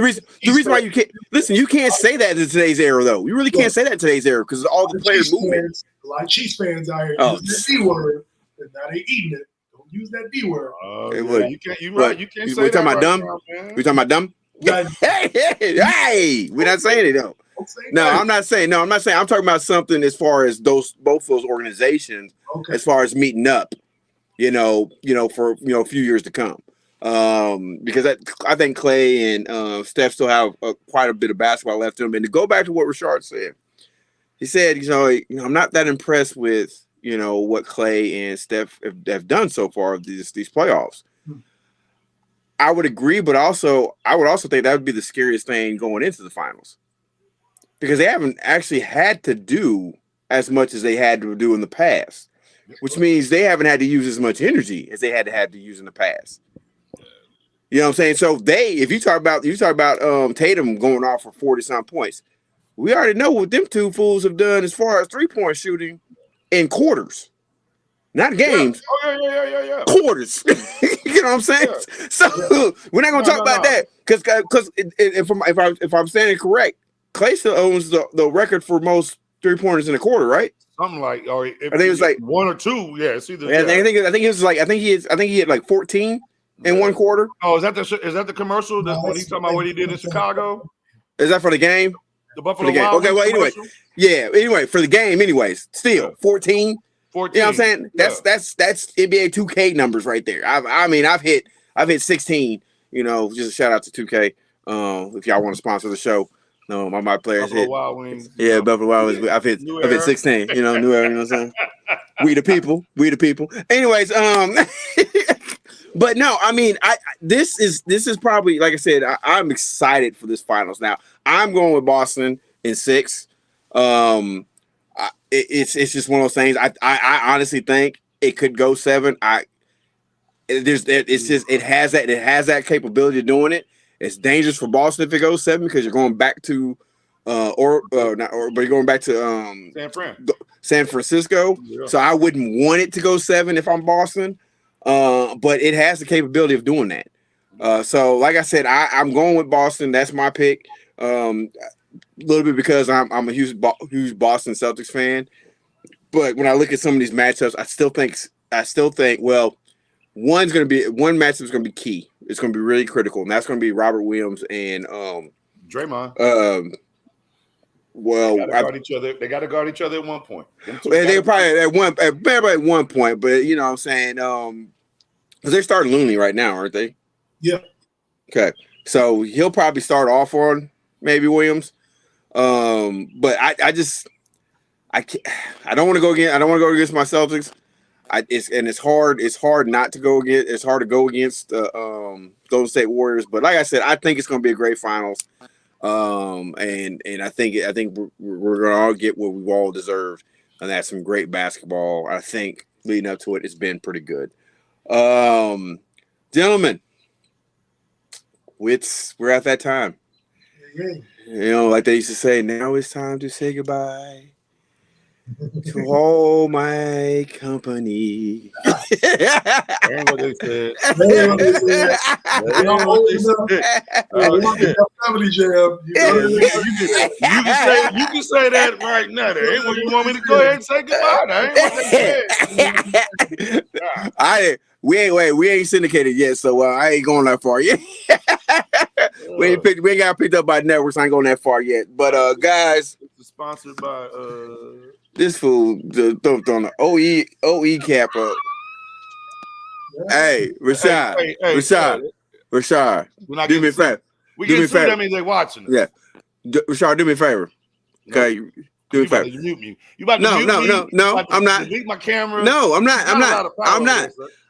you can't listen, you can't say that in today's era, though. You really can't say that in today's era because all the players movement. A lot of Chiefs fans out here use the D word. And now they eating it. Don't use that D word. You can't. You're right. You can't say that. We talking about dumb? We talking about dumb? Hey, we're not saying it though. I'm not saying. I'm talking about something as far as both those organizations, as far as meeting up. You know, for a few years to come. Because I think Klay and Steph still have quite a bit of basketball left in them. And to go back to what Rashard said, he said, I'm not that impressed with. You know what Klay and Steph have done so far of these playoffs. I would agree, but I would also think that would be the scariest thing going into the finals because they haven't actually had to do as much as they had to do in the past, which means they haven't had to use as much energy as they had to use in the past. You know what I'm saying? So if you talk about Tatum going off for 40-some points, we already know what them two fools have done as far as 3-point shooting. In quarters, not games. Yeah. Quarters. You know what I'm saying? Yeah. So we're not gonna talk about that because if I'm saying it correct, Klay still owns the record for most 3-pointers in a quarter, right? Something like, or I think it was like one or two. Yeah, it's either. Yeah, I think it was like I think he had like 14 in one quarter. Oh, is that the commercial that when he's talking about what he did in Chicago? Is that for the game? The Buffalo Wild Okay, well, anyway. Yeah, anyway, for the game, anyways, still 14. 14. You know what I'm saying? That's NBA 2K numbers right there. I've hit 16. You know, just a shout out to 2K. If y'all want to sponsor the show, no, my players Buffalo hit. Wild Wings. Yeah, Buffalo Wild Wings. I've hit 16. You know, new era. You know what I'm saying? We the people. Anyways, but no, I mean, this is probably, like I said, I'm excited for this finals. Now I'm going with Boston in 6. It's just one of those things. I honestly think it could go 7. It has that capability of doing it. It's dangerous for Boston if it goes 7 because you're going back to but you're going back to San Francisco. Yeah. So I wouldn't want it to go 7 if I'm Boston. But it has the capability of doing that. So like I said, I'm going with Boston. That's my pick. A little bit because I'm a huge Boston Celtics fan. But when I look at some of these matchups, I still think well, one matchup is going to be key. It's going to be really critical, and that's going to be Robert Williams and Draymond. Well, they got to guard each other at one point. They probably at one point, but you know what I'm saying, because they're starting Looney right now, aren't they? Yeah. Okay, so he'll probably start off on maybe Williams, but I don't want to go again. I don't want to go against my Celtics. It's hard not to go against. It's hard to go against Golden State Warriors, but like I said, I think it's going to be a great finals. And I think we're gonna all get what we've all deserved, and that's some great basketball. I think leading up to it, it's been pretty good. Gentlemen, we're at that time. You know, like they used to say, now it's time to say goodbye to all my company. Ain't what they said. Comedy jam. You can say that right now. That ain't what you want me to go ahead and say goodbye. That ain't what they said. We ain't syndicated yet, so I ain't going that far yet. we ain't got picked up by networks. I ain't going that far yet. But guys, it's sponsored by this fool thumped on the OE cap up. Hey, Rashad, do me a favor. We get sued. That means they're watching us. Yeah, Rashad, do me a favor. Okay, do me a favor. You mute me. You about to mute me? No. I'm not. Delete my camera. No, I'm not.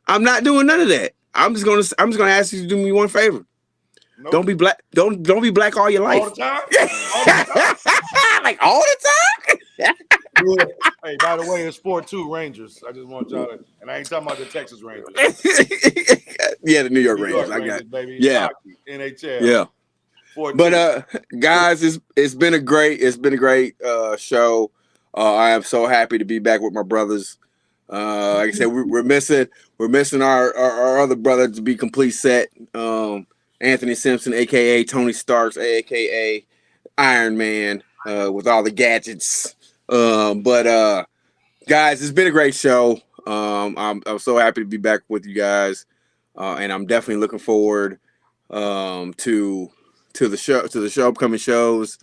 I'm not doing none of that. I'm just gonna ask you to do me one favor. Nope. Don't be black. Don't be black all your life. All the time. Like all the time. Hey, by the way, it's 4-2 Rangers. I just want y'all to, and I ain't talking about the Texas Rangers. Yeah, the New York Rangers. I got it. Baby. Yeah. Hockey, NHL. Yeah. 4-2. But guys, it's been a great show. I am so happy to be back with my brothers. Like I said, we're missing our other brother to be complete set. Anthony Simpson, aka Tony Starks, aka Iron Man, with all the gadgets. But guys, it's been a great show. I'm so happy to be back with you guys, and I'm definitely looking forward to the upcoming shows.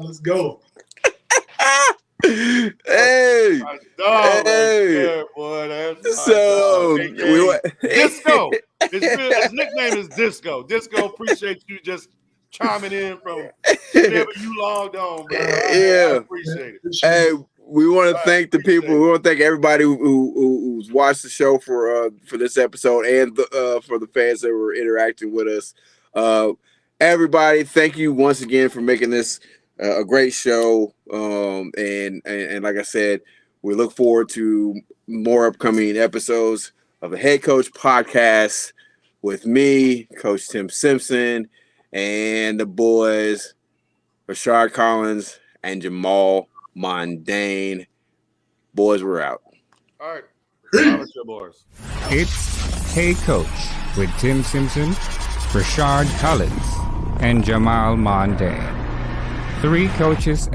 Let's go. Hey, yeah, boy, so Disco. His nickname is Disco. Disco, appreciate you just chiming in from whenever you logged on, bro. I appreciate it. Hey, we want to thank the people. We want to thank everybody who's watched the show for this episode, and for the fans that were interacting with us. Everybody, thank you once again for making this a great show. And like I said, we look forward to more upcoming episodes of the Head Coach Podcast with me, Coach Tim Simpson, and the boys, Rashard Collins and Jamal Mondane. Boys, we're out. All right. Your boys. It's Hey Coach with Tim Simpson, Rashard Collins, and Jamal Mondane. 3 coaches